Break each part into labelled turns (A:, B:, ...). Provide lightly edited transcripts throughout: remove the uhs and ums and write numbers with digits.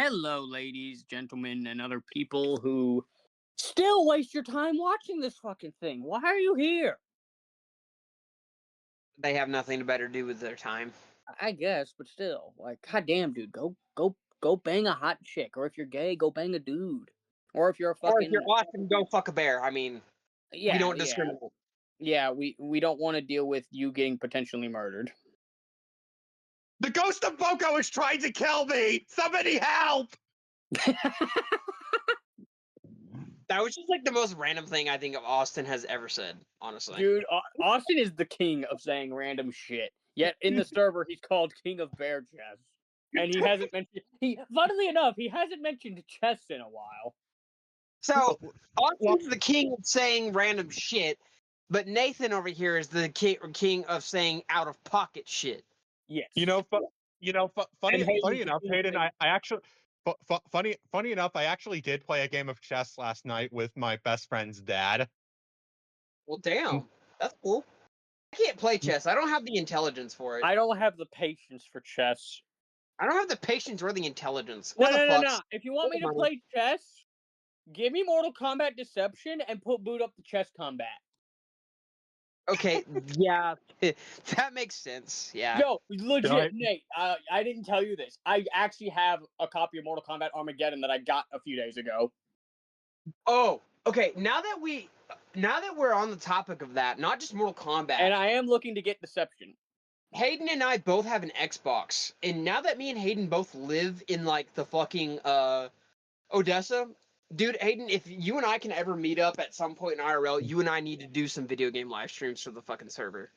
A: Hello, ladies, gentlemen, and other people who still waste your time watching this fucking thing. Why are you here?
B: They have nothing better to do with their time.
A: I guess, but still, like, goddamn, dude, go bang a hot chick, or if you're gay, go bang a dude, or if you're a fucking,
B: Or if you're awesome, go fuck a bear. I mean, we don't discriminate.
A: Yeah, we don't want to deal with you getting potentially murdered.
C: The ghost of Boko is trying to kill me! Somebody help!
B: That was just like the most random thing I think of Austin has ever said, honestly.
A: Dude, Austin is the king of saying random shit. Yet in the server, he's called King of Bear Chess, and he hasn't mentioned. Funnily enough, he hasn't mentioned chess in a while.
B: So Austin's the king of saying random shit, but Nathan over here is the king of saying out of pocket shit.
A: Yes.
C: Funny enough, Hayden, I actually. Funny enough, I actually did play a game of chess last night with my best friend's dad.
B: Well, damn, that's cool. I can't play chess. I don't have the intelligence for it.
A: I don't have the patience for chess.
B: I don't have the patience or the intelligence.
A: No. If you want me to play chess, give me Mortal Kombat Deception and boot up the chess combat.
B: Okay, yeah, that makes sense. Yeah.
A: Yo, legit, Nate, I didn't tell you this. I actually have a copy of Mortal Kombat Armageddon that I got a few days ago.
B: Oh, okay. Now that we're on the topic of that, not just Mortal Kombat.
A: And I am looking to get Deception.
B: Hayden and I both have an Xbox, and now that me and Hayden both live in like the fucking Odessa, dude, Hayden, if you and I can ever meet up at some point in IRL, you and I need to do some video game live streams for the fucking server.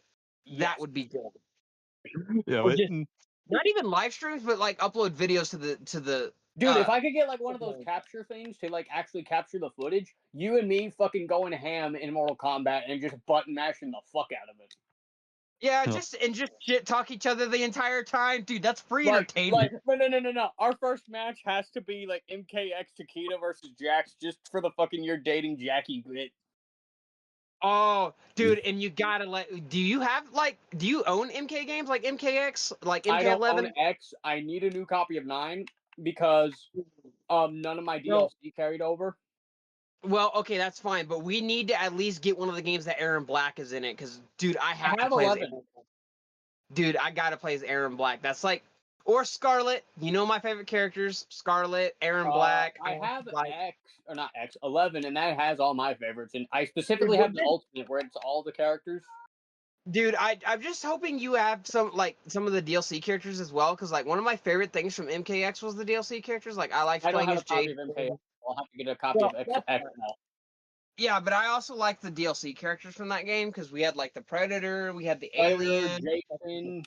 B: Yes. That would be good.
C: Yeah,
B: not even live streams, but like upload videos to the.
A: Dude, if I could get like one of those capture things to like actually capture the footage, you and me fucking going ham in Mortal Kombat and just button mashing the fuck out of it.
B: Yeah, just shit talk each other the entire time, dude. That's free entertainment.
A: No. Our first match has to be like MKX Takeda versus Jax, just for the fucking you're dating Jackie bit.
B: Oh, dude, and you gotta do you own MK games like MKX, like MK11?
A: I don't own X. I need a new copy of 9 because none of my DLC carried over.
B: Well, okay, that's fine, but we need to at least get one of the games that Aaron Black is in it, because, dude, I have to play
A: 11.
B: Dude, I gotta play as Aaron Black. That's like, or Scarlet. You know my favorite characters: Scarlet, Aaron Black.
A: I have 11, and that has all my favorites, and I specifically have the Ultimate, where it's all the characters.
B: Dude, I'm just hoping you have some of the DLC characters as well, because like one of my favorite things from MKX was the DLC characters. Like I liked playing as Jade.
A: I'll have to get a copy of X now.
B: Yeah, but I also like the DLC characters from that game because we had like the Predator, we had the Alien.
A: Jason.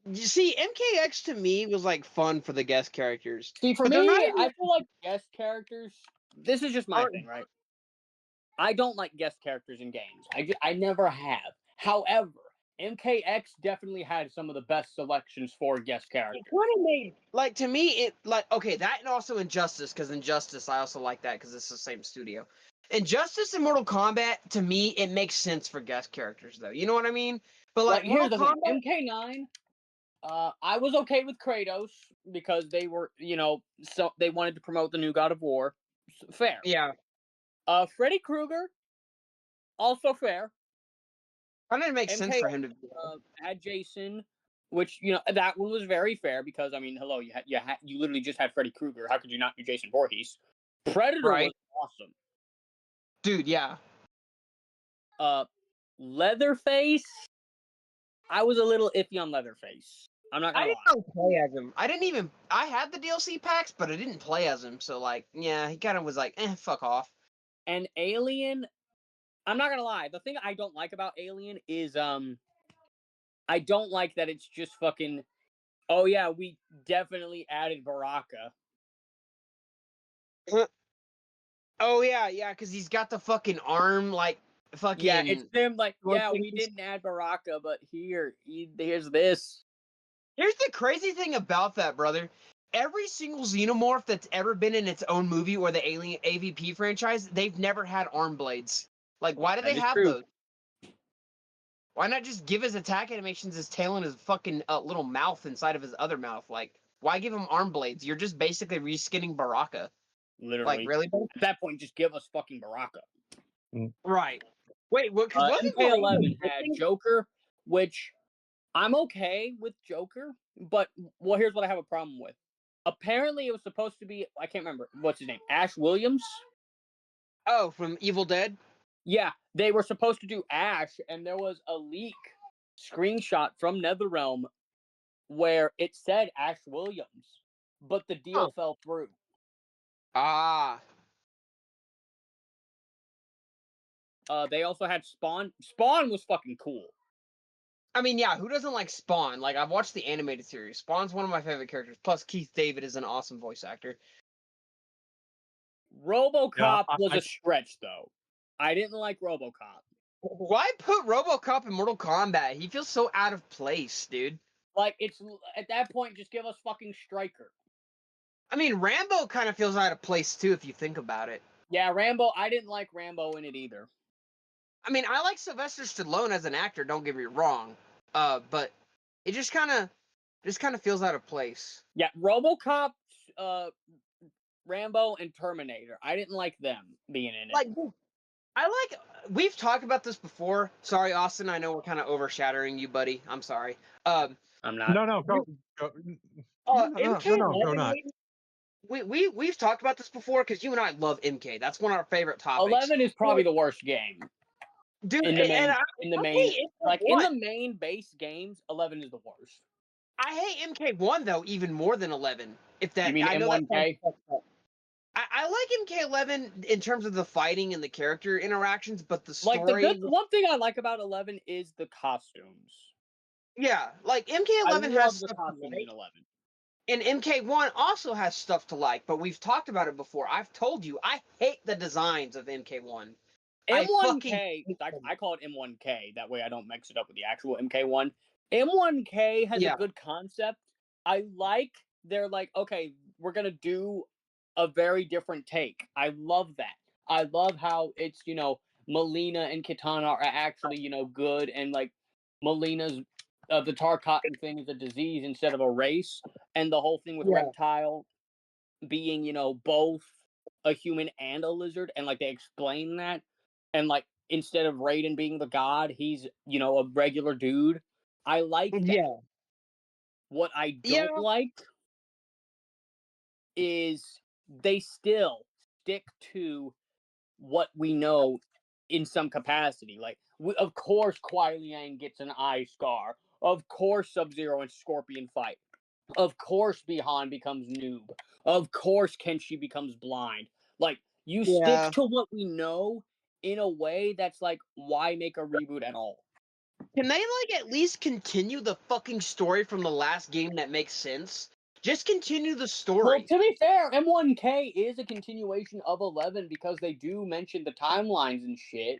B: You see, MKX to me was like fun for the guest characters.
A: See, for me, I feel like guest characters. This is just my thing, right? I don't like guest characters in games. I never have. However, MKX definitely had some of the best selections for guest characters.
B: Like, to me, okay, that and also Injustice, because Injustice, I also like that because it's the same studio. Injustice and Mortal Kombat, to me, it makes sense for guest characters, though. You know what I mean? But, like
A: here's the thing. MK9, I was okay with Kratos because they were, so they wanted to promote the new God of War. Fair.
B: Yeah.
A: Freddy Krueger, also fair.
B: I didn't make sense for him to
A: add Jason, which that one was very fair because hello, you literally just had Freddy Krueger. How could you not do Jason Voorhees? Predator was awesome,
B: dude. Yeah.
A: Leatherface. I was a little iffy on Leatherface. I'm not gonna lie.
B: I didn't play as him. I had the DLC packs, but I didn't play as him. So like, yeah, he kind of was like, fuck off.
A: And Alien. I'm not gonna lie. The thing I don't like about Alien is I don't like that it's just fucking. Oh yeah, we definitely added Baraka.
B: Oh yeah, because he's got the fucking arm like fucking.
A: Yeah, it's them like we didn't add Baraka, but here's this.
B: Here's the crazy thing about that, brother. Every single xenomorph that's ever been in its own movie or the Alien AVP franchise, they've never had arm blades. Like, why do they have those? Why not just give his attack animations his tail and his fucking little mouth inside of his other mouth? Like, Why give him arm blades? You're just basically reskinning Baraka.
A: Literally.
B: Like, really?
A: At that point, just give us fucking Baraka.
B: Right. Wait, what? Because wasn't
A: MK11 had Joker, which I'm okay with Joker, but here's what I have a problem with. Apparently, it was supposed to be, I can't remember, what's his name? Ash Williams?
B: Oh, from Evil Dead?
A: Yeah, they were supposed to do Ash, and there was a leak screenshot from NetherRealm where it said Ash Williams, but the deal fell through.
B: Ah.
A: They also had Spawn. Spawn was fucking cool.
B: I mean, yeah, who doesn't like Spawn? Like, I've watched the animated series. Spawn's one of my favorite characters. Plus, Keith David is an awesome voice actor.
A: RoboCop was a stretch, though. I didn't like RoboCop.
B: Why put RoboCop in Mortal Kombat? He feels so out of place, dude.
A: Like, it's at that point, just give us fucking Stryker.
B: I mean, Rambo kind of feels out of place, too, if you think about it.
A: Yeah, Rambo, I didn't like Rambo in it either.
B: I mean, I like Sylvester Stallone as an actor, don't get me wrong. But it just kind of feels out of place.
A: Yeah, RoboCop, Rambo, and Terminator. I didn't like them being in it.
B: We've talked about this before. Sorry, Austin, I know we're kind of overshadowing you, buddy. I'm sorry.
A: I'm not.
C: No, go.
B: MK11,
C: no, go not.
B: We've talked about this before because you and I love MK. That's one of our favorite topics.
A: 11 is probably the worst game.
B: Dude,
A: in the main base games, 11 is the worst.
B: I hate MK1 though even more than 11. If that,
A: you mean
B: I know
A: M1K?
B: I like MK11 in terms of the fighting and the character interactions, but the story.
A: Like the one thing I like about 11 is the costumes.
B: Yeah, like MK11 has
A: the
B: stuff
A: costumes
B: to like,
A: in 11.
B: and MK1 also has stuff to like, but we've talked about it before. I've told you I hate the designs of MK1.
A: M1K, I call it M1K. That way I don't mix it up with the actual MK1. M1K has a good concept. I like, they're like, okay, we're going to do a very different take. I love that. I love how it's, Melina and Kitana are actually, good. And like Melina's, the Tarkatan thing is a disease instead of a race. And the whole thing with Reptile being, both a human and a lizard. And like they explain that. And like, instead of Raiden being the god, he's, a regular dude. I like that.
B: Yeah.
A: What I don't like is they still stick to what we know in some capacity. Like, of course, Kuai Liang gets an eye scar. Of course, Sub-Zero and Scorpion fight. Of course, Bihan becomes noob. Of course, Kenshi becomes blind. Like, you stick to what we know in a way that's like, why make a reboot at all?
B: Can they like at least continue the fucking story from the last game that makes sense? Just continue the story.
A: Well, to be fair, M1K is a continuation of 11 because they do mention the timelines and shit.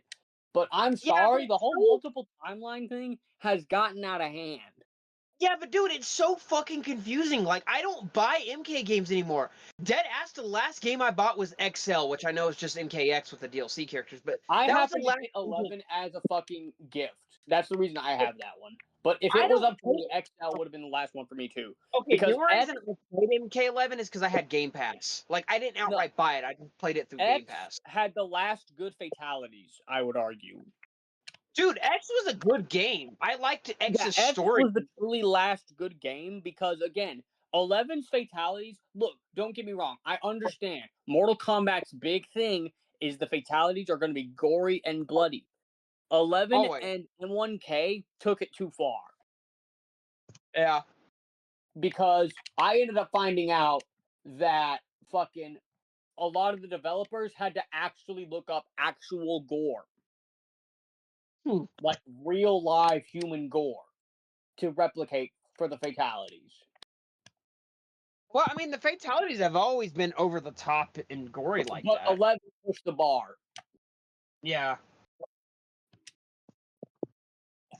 A: But I'm sorry, the whole multiple timeline thing has gotten out of hand.
B: Yeah, but dude, it's so fucking confusing. Like, I don't buy MK games anymore. Dead ass, the last game I bought was XL, which I know is just MKX with the DLC characters, but
A: I have to get 11 as a fucking gift. That's the reason I have that one. But if it was up to me, XL would have been the last one for me too.
B: Okay, because the reason I played MK11 is because I had Game Pass. Like, I didn't outright buy it. I just played it through Game Pass.
A: Had the last good fatalities, I would argue.
B: Dude, X was a good game. I liked X's story.
A: X was the truly last good game because, again, 11's fatalities, look, don't get me wrong. I understand. Mortal Kombat's big thing is the fatalities are going to be gory and bloody. 11 and 1K took it too far.
B: Yeah.
A: Because I ended up finding out that fucking a lot of the developers had to actually look up actual gore. Like real live human gore to replicate for the fatalities.
B: Well, I mean, the fatalities have always been over the top and gory like
A: that. But 11 pushed the bar.
B: Yeah.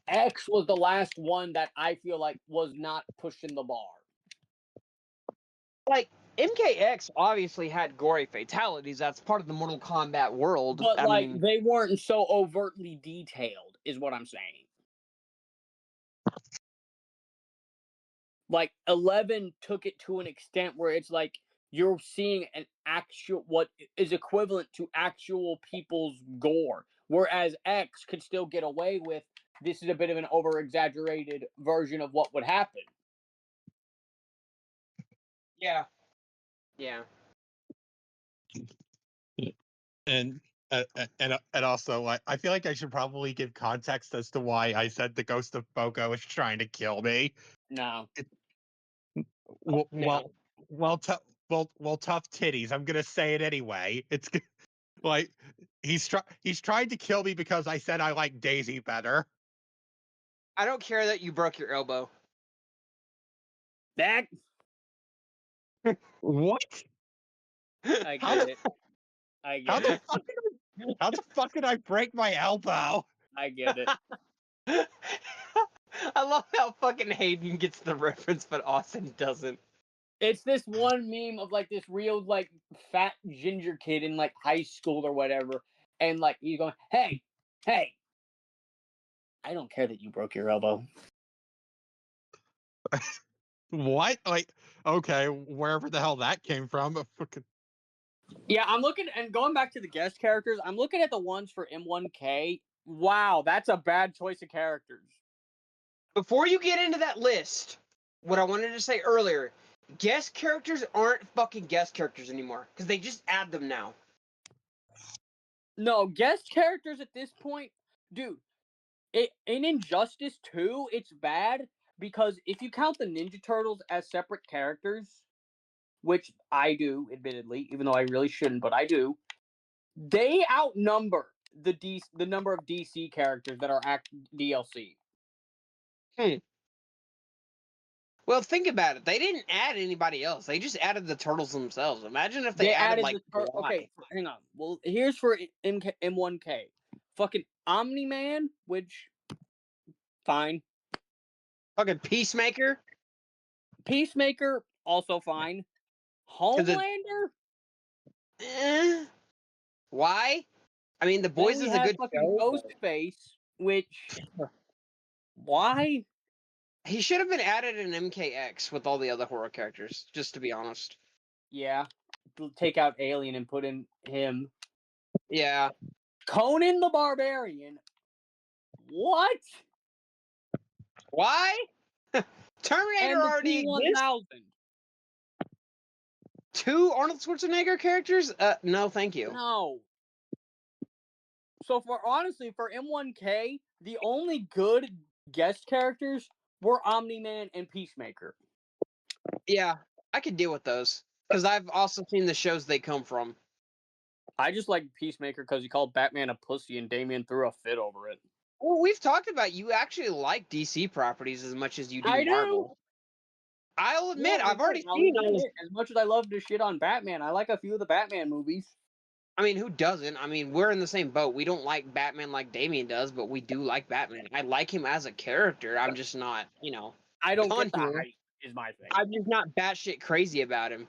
A: X was the last one that I feel like was not pushing the bar.
B: Like, MKX obviously had gory fatalities. That's part of the Mortal Kombat world.
A: But, I mean, they weren't so overtly detailed, is what I'm saying. like 11 took it to an extent where it's like you're seeing an actual what is equivalent to actual people's gore, whereas X could still get away with this is a bit of an over exaggerated version of what would happen.
B: Yeah. Yeah.
C: And also, I feel like I should probably give context as to why I said the ghost of Boko is trying to kill me.
A: No.
C: Well,
B: No.
C: tough titties. I'm gonna say it anyway. It's like he's tried to kill me because I said I like Daisy better.
B: I don't care that you broke your elbow.
A: That
C: What?
A: I get it. I
C: How
A: get
C: the
A: it.
C: how the fuck did I break my elbow?
A: I get it.
B: I love how fucking Hayden gets the reference, but Austin doesn't.
A: It's this one meme of like this real like fat ginger kid in like high school or whatever, and like he's going, "Hey, hey, I don't care that you broke your elbow."
C: What? Like, okay, wherever the hell that came from.
A: Yeah, I'm looking and going back to the guest characters. I'm looking at the ones for M1K. Wow, that's a bad choice of characters.
B: Before you get into that list, what I wanted to say earlier, guest characters aren't fucking guest characters anymore because they just add them now.
A: No, guest characters at this point, dude. In Injustice 2, it's bad because if you count the Ninja Turtles as separate characters, which I do, admittedly, even though I really shouldn't, but I do, they outnumber the number of DC characters that are DLC.
B: Well, think about it. They didn't add anybody else. They just added the turtles themselves. Imagine if they added like
A: okay, hang on. Well, here's for M1K. Fucking Omni-Man, which fine.
B: fucking Peacemaker.
A: Peacemaker, also fine. Homelander?
B: Why? I mean, The Boys is a good show.
A: Ghostface, which why?
B: He should have been added in MKX with all the other horror characters, just to be honest.
A: Yeah. Take out Alien and put in him.
B: Yeah.
A: Conan the Barbarian. What?
B: Why? Terminator already exists. 2 Arnold Schwarzenegger characters? No, thank you.
A: No. So for M1K, the only good guest characters were Omni-Man and Peacemaker.
B: Yeah, I could deal with those. Because I've also seen the shows they come from.
A: I just like Peacemaker because he called Batman a pussy and Damian threw a fit over it.
B: Well, we've talked about you actually like DC properties as much as you do Marvel. I'll admit, I've already seen
A: as much as I love to shit on Batman. I like a few of the Batman movies.
B: I mean, who doesn't? I mean, we're in the same boat. We don't like Batman like Damien does, but we do like Batman. I like him as a character. I'm just not,
A: I don't get the hype, is my thing.
B: I'm just not batshit crazy about him.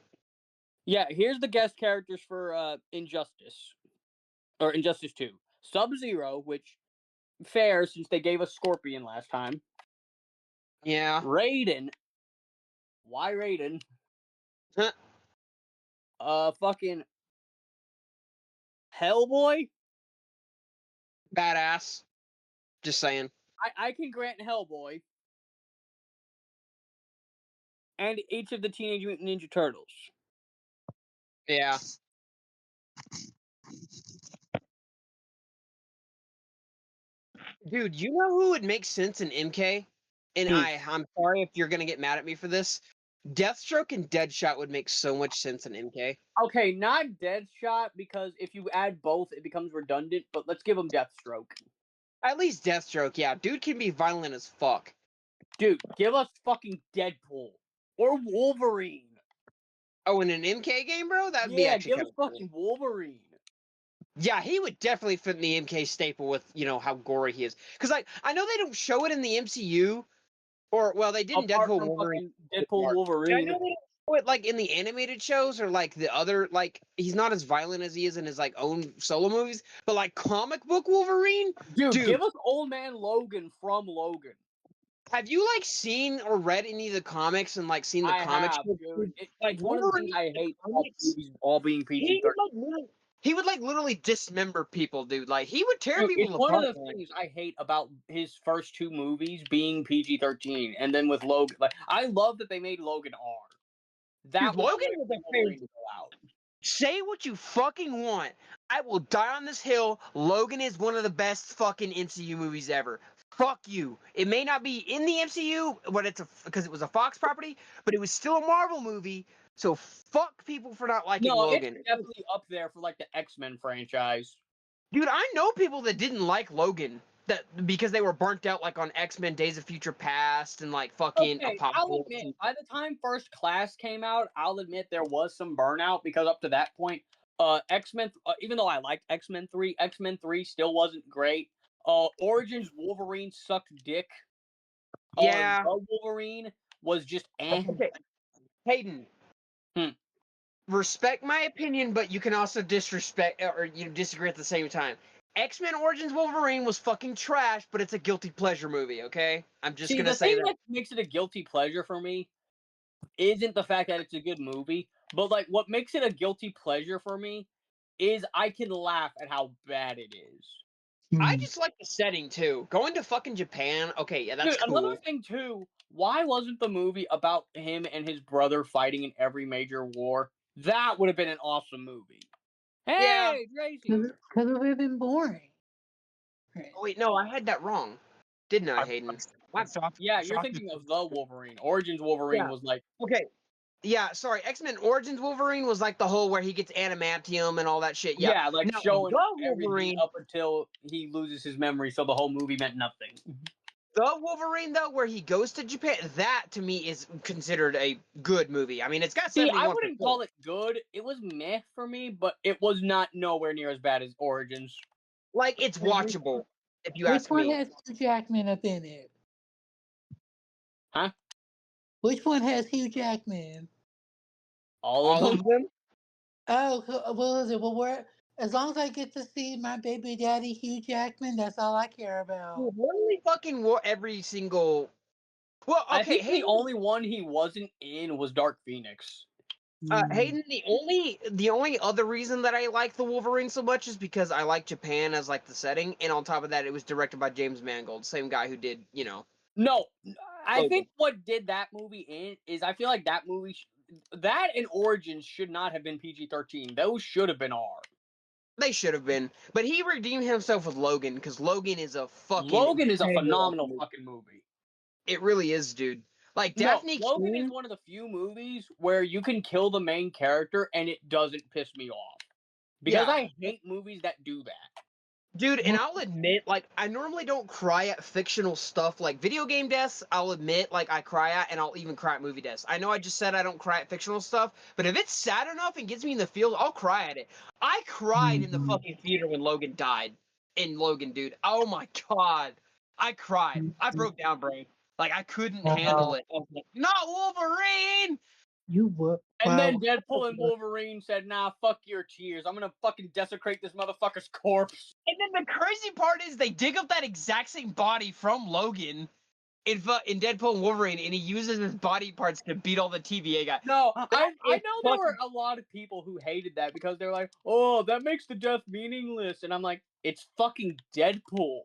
A: Yeah, here's the guest characters for Injustice. Or Injustice 2. Sub-Zero, which, fair, since they gave us Scorpion last time.
B: Yeah.
A: Raiden. Why Raiden? Fucking Hellboy?
B: Badass. Just saying.
A: I can grant Hellboy. And each of the Teenage Mutant Ninja Turtles.
B: Yeah. Dude, you know who would make sense in MK? And I'm sorry if you're going to get mad at me for this. Deathstroke and Deadshot would make so much sense in MK.
A: Okay, not Deadshot, because if you add both, it becomes redundant, but let's give him Deathstroke.
B: At least Deathstroke, yeah. Dude can be violent as fuck.
A: Dude, give us fucking Deadpool. Or Wolverine.
B: Oh, in an MK game, bro? That would be actually
A: give us fucking Wolverine.
B: Yeah, he would definitely fit in the MK staple with, how gory he is. Because, I know they don't show it in the MCU. Or, well, they did in Deadpool Wolverine.
A: Deadpool Wolverine.
B: I know they don't show it, in the animated shows or, the other, he's not as violent as he is in his, own solo movies. But, comic book Wolverine?
A: Dude, give us Old Man Logan from Logan.
B: Have you like seen or read any of the comics and like seen the
A: I
B: comics?
A: have, dude.
B: Like
A: It's one of the things I hate about movies all being PG-13.
B: He would like literally dismember people, dude. Like he would tear
A: Dude,
B: people
A: it's
B: apart.
A: one of the things I hate about his first two movies being PG-13, and then with Logan, like I love that they made Logan R. That
B: Dude,
A: was
B: Logan
A: the
B: was
A: way
B: a
A: Wolverine to go out.
B: Say what you fucking want. I will die on this hill. Logan is one of the best fucking MCU movies ever. Fuck you. It may not be in the MCU, but because it was a Fox property, but it was still a Marvel movie. So fuck people for not liking
A: No,
B: Logan.
A: it's definitely up there for like the X-Men franchise.
B: Dude, I know people that didn't like Logan because they were burnt out like on X-Men Days of Future Past and like fucking
A: Okay, I'll
B: Apocalypse.
A: admit, by the time First Class came out, I'll admit there was some burnout because up to that point, X-Men, even though I liked X-Men 3 still wasn't great. Origins Wolverine sucked dick.
B: Yeah.
A: The Wolverine was just eh.
B: Okay. Hayden.
A: Hmm.
B: Respect my opinion, but you can also disrespect or disagree at the same time. X-Men Origins Wolverine was fucking trash, but it's a guilty pleasure movie, okay? I'm just
A: See,
B: gonna
A: the
B: say
A: thing
B: that.
A: that makes it a guilty pleasure for me isn't the fact that it's a good movie, but like what makes it a guilty pleasure for me is I can laugh at how bad it is.
B: I just like the setting too. Going to fucking Japan, okay, yeah, that's
A: Dude, another
B: cool.
A: thing too, why wasn't the movie about him and his brother fighting in every major war? That would have been an awesome movie.
B: Yeah.
A: Hey, Tracy.
D: Because it would have been boring.
B: Oh wait, no, I had that wrong, didn't I, Hayden?
A: Yeah, you're thinking of the Wolverine. Origins Wolverine
B: Yeah.
A: was like,
B: Okay. Yeah, sorry. X-Men Origins Wolverine was like the whole where he gets adamantium and all that shit. Yeah,
A: yeah, like
B: no,
A: showing
B: the
A: everything
B: Wolverine,
A: up until he loses his memory, so the whole movie meant nothing.
B: the Wolverine though, where he goes to Japan, that to me is considered a good movie. I mean, it's got
A: See,
B: 71%.
A: I wouldn't call it good. It was meh for me, but it was not nowhere near as bad as Origins.
B: Like it's watchable, if you
D: Which
B: ask
D: one
B: me.
D: has Hugh Jackman up in it?
A: Huh?
D: Which one has Hugh Jackman?
A: All of them?
B: them.
D: Oh, what is it? Well, as long as I get to see my baby daddy Hugh Jackman, that's all I care about.
B: Literally fucking every single. Well,
A: I
B: okay,
A: think
B: Hayden.
A: the only one he wasn't in was Dark Phoenix.
B: Hayden, the only other reason that I like the Wolverine so much is because I like Japan as like the setting, and on top of that, it was directed by James Mangold, same guy who did,
A: No, I
B: Logan.
A: think what did that movie in is I feel like that movie, that and Origins should not have been PG-13. Those should have been R.
B: They should have been, but he redeemed himself with Logan because Logan is a fucking.
A: Logan is a phenomenal fucking movie.
B: It really is, dude. Like
A: No,
B: Daphne
A: Logan
B: Keane,
A: is one of the few movies where you can kill the main character and it doesn't piss me off. Because
B: Yeah.
A: I hate movies that do that.
B: dude, and I'll admit, like, I normally don't cry at fictional stuff, like video game deaths. I'll admit, like, I cry at, and I'll even cry at movie deaths. I know I just said I don't cry at fictional stuff, but if it's sad enough and gets me in the feels, I'll cry at it. I cried in the fucking theater when Logan died. In Logan, dude. Oh my god, I cried. I broke down, bro. Like I couldn't handle it. I was like, not Wolverine.
D: You would.
A: And then Deadpool and Wolverine said, nah, fuck your tears. I'm gonna fucking desecrate this motherfucker's corpse.
B: And then the crazy part is they dig up that exact same body from Logan in Deadpool and Wolverine, and he uses his body parts to beat all the TVA guys.
A: No, I know there
B: fucking-
A: were a lot of people who hated that because they're like, oh, that makes the death meaningless. And I'm like, it's fucking Deadpool.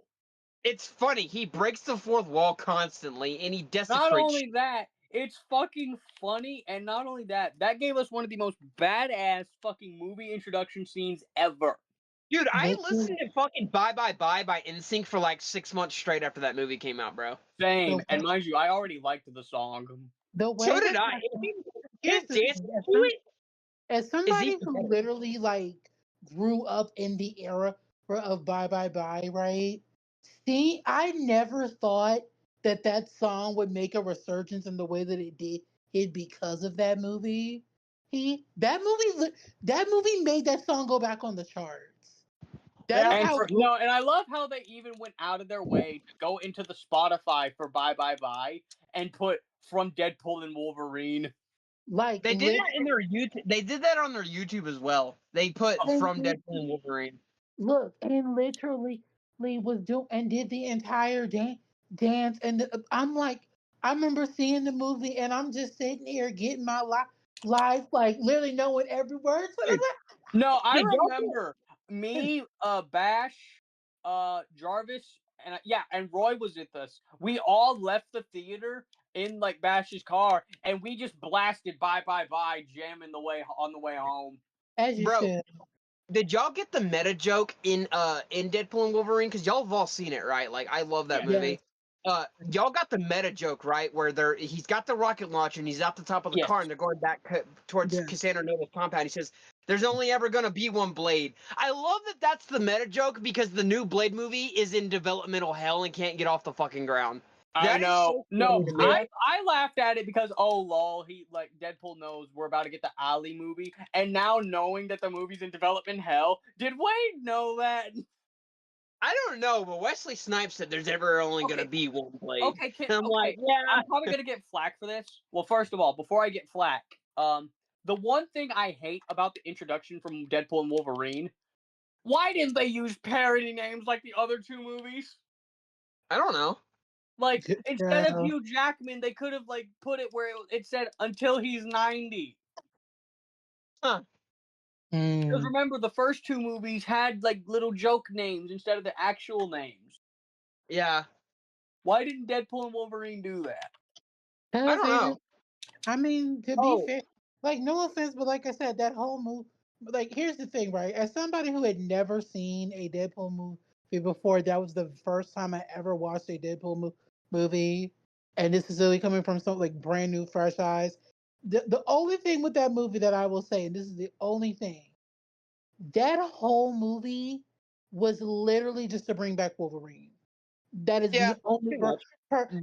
B: It's funny. He breaks the fourth wall constantly, and he desecrates.
A: Not only that, it's fucking funny, and not only that, that gave us one of the most badass fucking movie introduction scenes ever.
B: Dude, I listened to fucking Bye Bye Bye by NSYNC for like 6 months straight after that movie came out, bro.
A: Same, and mind you, I already liked the song.
D: The way
B: So did
D: that
B: I.
D: here's
B: His
D: the
B: dance
D: thing,
B: to it.
D: as somebody
B: Is he-
D: who literally like grew up in the era of Bye Bye Bye, right? See, I never thought that song would make a resurgence in the way that it did because of that movie. That movie made that song go back on the charts.
A: And I love how they even went out of their way to go into the Spotify for Bye Bye Bye and put from Deadpool and Wolverine.
D: Like
B: they did that in their YouTube. They did that on their YouTube as well. They put from Deadpool and Wolverine.
D: Look, and literally was did the entire dance, and I'm like, I remember seeing the movie, and I'm just sitting here getting my life, like literally knowing every word. So I'm like,
A: No, I
B: Did y'all
A: remember me, Bash, Jarvis, and and Roy was with us. We all left the theater in like Bash's car, and we just blasted "Bye Bye Bye" jamming on the way home.
D: as you
B: Bro,
D: should.
B: did y'all get the meta joke in Deadpool and Wolverine? Because y'all have all seen it, right? Like, I love that
A: Yeah.
B: movie. Y'all got the meta joke, right? Where he's got the rocket launcher and he's at the top of the
A: Yes.
B: car and they're going back towards
D: Yeah.
B: Cassandra Noble's compound. He says, "There's only ever gonna be one Blade." I love that that's the meta joke because the new Blade movie is in developmental hell and can't get off the fucking ground.
A: I
B: That is
A: know.
B: so
A: No,
B: funny to me.
A: I laughed at it because lol, he like Deadpool knows we're about to get the Ali movie, and now knowing that the movie's in development hell, did Wade know that?
B: I don't know, but Wesley Snipes said there's ever only gonna
A: Okay.
B: be one Blade.
A: Okay,
B: And I'm like, yeah.
A: I'm probably gonna get flack for this. Well, first of all, before I get flack, the one thing I hate about the introduction from Deadpool and Wolverine, why didn't they use parody names like the other two movies?
B: I don't know.
A: Like instead of
D: Yeah.
A: Hugh Jackman, they could have like put it where it said until he's 90.
B: Huh.
A: Because
D: Mm.
A: remember, the first two movies had like little joke names instead of the actual names.
B: Yeah.
A: Why didn't Deadpool and Wolverine do that?
B: I don't know.
D: I mean, to be
B: Oh.
D: fair, like no offense, but like I said, that whole movie. Like, here's the thing, right? As somebody who had never seen a Deadpool movie before, that was the first time I ever watched a Deadpool movie, and this is really coming from some like brand new, fresh eyes. The only thing with that movie that I will say, and this is the only thing, that whole movie was literally just to bring back Wolverine. That is
B: Yeah,
D: the only
B: pretty much.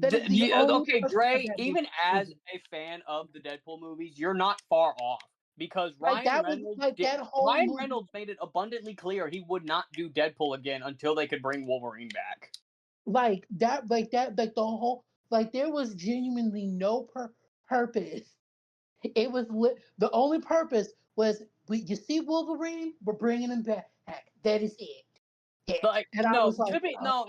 D: that is the only
A: Okay,
D: purpose of
A: Dre,
D: that
A: even as
D: movie.
A: a fan of the Deadpool movies, you're not far off because
D: Like that was like that whole
A: Ryan
D: movie.
A: Reynolds made it abundantly clear he would not do Deadpool again until they could bring Wolverine back.
D: Like that, the whole, like there was genuinely no purpose. It was the only purpose was, you see Wolverine, we're bringing him back. That is it. Yeah.
A: Like
D: And I
A: no,
D: was like,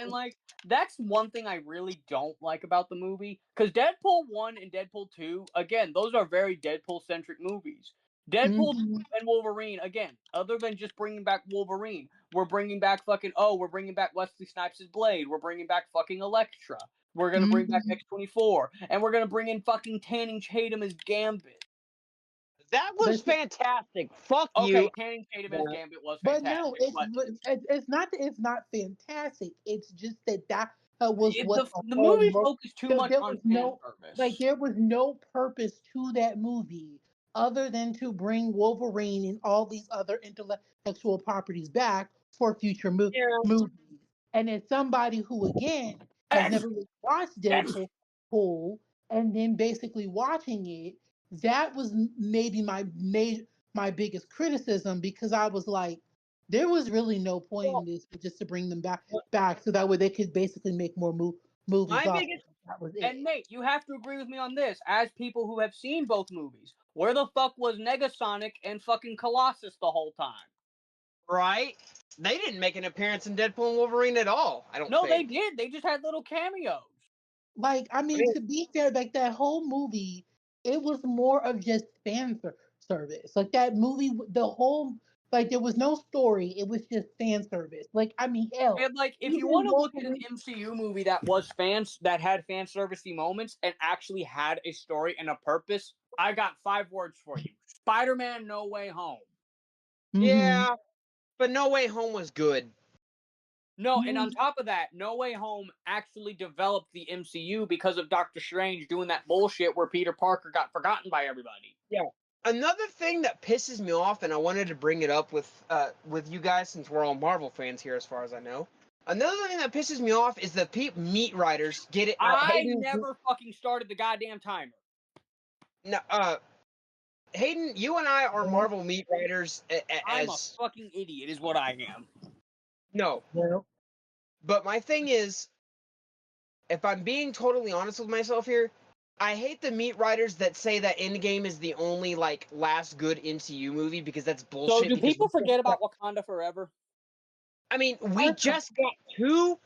A: and like that's one thing I really don't like about the movie because Deadpool 1 and Deadpool 2, again, those are very Deadpool centric movies. Deadpool
D: mhm.
A: and Wolverine, again, other than just bringing back Wolverine, we're bringing back we're bringing back Wesley Snipes' Blade, we're bringing back fucking Elektra, we're gonna bring back
D: Mhm.
A: X-24, and we're gonna bring in fucking Channing Tatum as Gambit.
B: That was
D: But
B: fantastic. Fuck
A: Okay,
B: you.
A: Channing Tatum as Gambit was
D: but no,
A: fantastic, but
D: it's not that it's not fantastic. It's just that was what the
A: the
D: whole
A: movie focused too much
D: there
A: on
D: was
A: fan
D: no, like
A: service.
D: there was no purpose to that movie other than to bring Wolverine and all these other intellectual properties back for future
B: Yeah.
D: movies. And as somebody who again has never really watched Deadpool, and then basically watching it, that was maybe my biggest criticism, because I was like, there was really no point in
B: Well,
D: this, but just to bring them back so that way they could basically make more movies
B: my
D: off.
B: biggest
D: That was
A: And
D: it.
A: Nate, you have to agree with me on this. As people who have seen both movies, where the fuck was Negasonic and fucking Colossus the whole time?
B: right. They didn't make an appearance in Deadpool and Wolverine at all. I don't
A: No, they
B: think.
A: did. They just had little cameos.
D: Like, I
B: I
D: mean,
B: mean,
D: to be fair, like that whole movie, it was more of just service. Like that movie, the whole, like there was no story. It was just fan service. Like, I mean, hell,
A: And like, if you
D: even
A: want to look at an
D: Wolverine.
A: MCU movie that had fan servicey moments and actually had a story and a purpose, I got 5 words for you: Spider-Man: No Way Home.
D: Mhm.
B: yeah, but No Way Home was good.
A: No, and on
D: Mhm.
A: top of that, No Way Home actually developed the MCU because of Doctor Strange doing that bullshit where Peter Parker got forgotten by everybody.
B: Yeah. Another thing that pisses me off, and I wanted to bring it up with you guys since we're all Marvel fans here, as far as I know. Another thing that pisses me off is the meat writers get it.
A: I
B: Hayden,
A: never fucking started the goddamn timer.
B: no, Hayden, you and I are
D: Yeah.
B: Marvel meat writers
A: I'm a
B: as
A: fucking idiot, is what I am.
B: no.
D: Well,
B: But my thing is, if I'm being totally honest with myself here, I hate the meat writers that say that Endgame is the only like last good MCU movie because that's
A: So,
B: bullshit.
A: do
B: Because
A: people forget about Wakanda Forever?
B: I mean, we
D: first of
B: just got two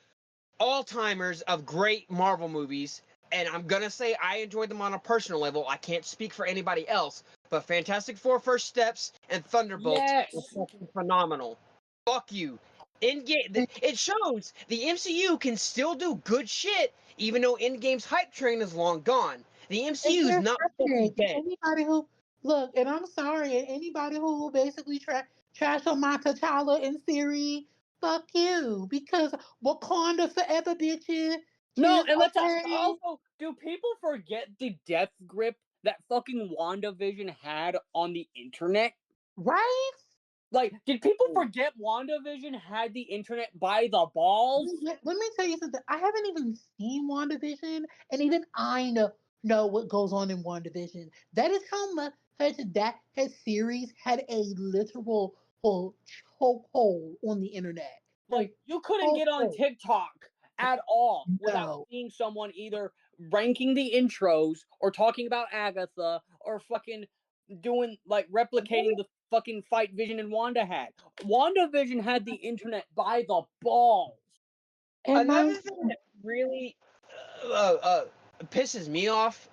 B: all-timers of great Marvel movies, and I'm gonna say I enjoyed them on a personal level. I can't speak for anybody else, but Fantastic Four: First Steps and Thunderbolts
A: Yes.
B: were fucking phenomenal. Fuck you. Endgame. It shows the MCU can still do good shit, even though Endgame's hype train is long gone. The MCU is not fucking dead.
D: Anybody who look, and I'm sorry, and anybody who basically trash on my T'Challa in theory, fuck you, because Wakanda forever, bitches.
A: No, and let's
D: Okay?
A: also, do people forget the death grip that fucking WandaVision had on the internet?
D: Right?
A: Like, did people forget WandaVision had the internet by the balls?
D: Let me tell you something. I haven't even seen WandaVision, and even I know what goes on in WandaVision. That is how much that series had a literal chokehold on the internet.
A: Like, you couldn't get on TikTok at all without
D: No.
A: seeing someone either ranking the intros or talking about Agatha or fucking doing, like, replicating the fucking fight Vision and Wanda had. WandaVision had the internet by the balls.
D: And
B: Another thing that really pisses me off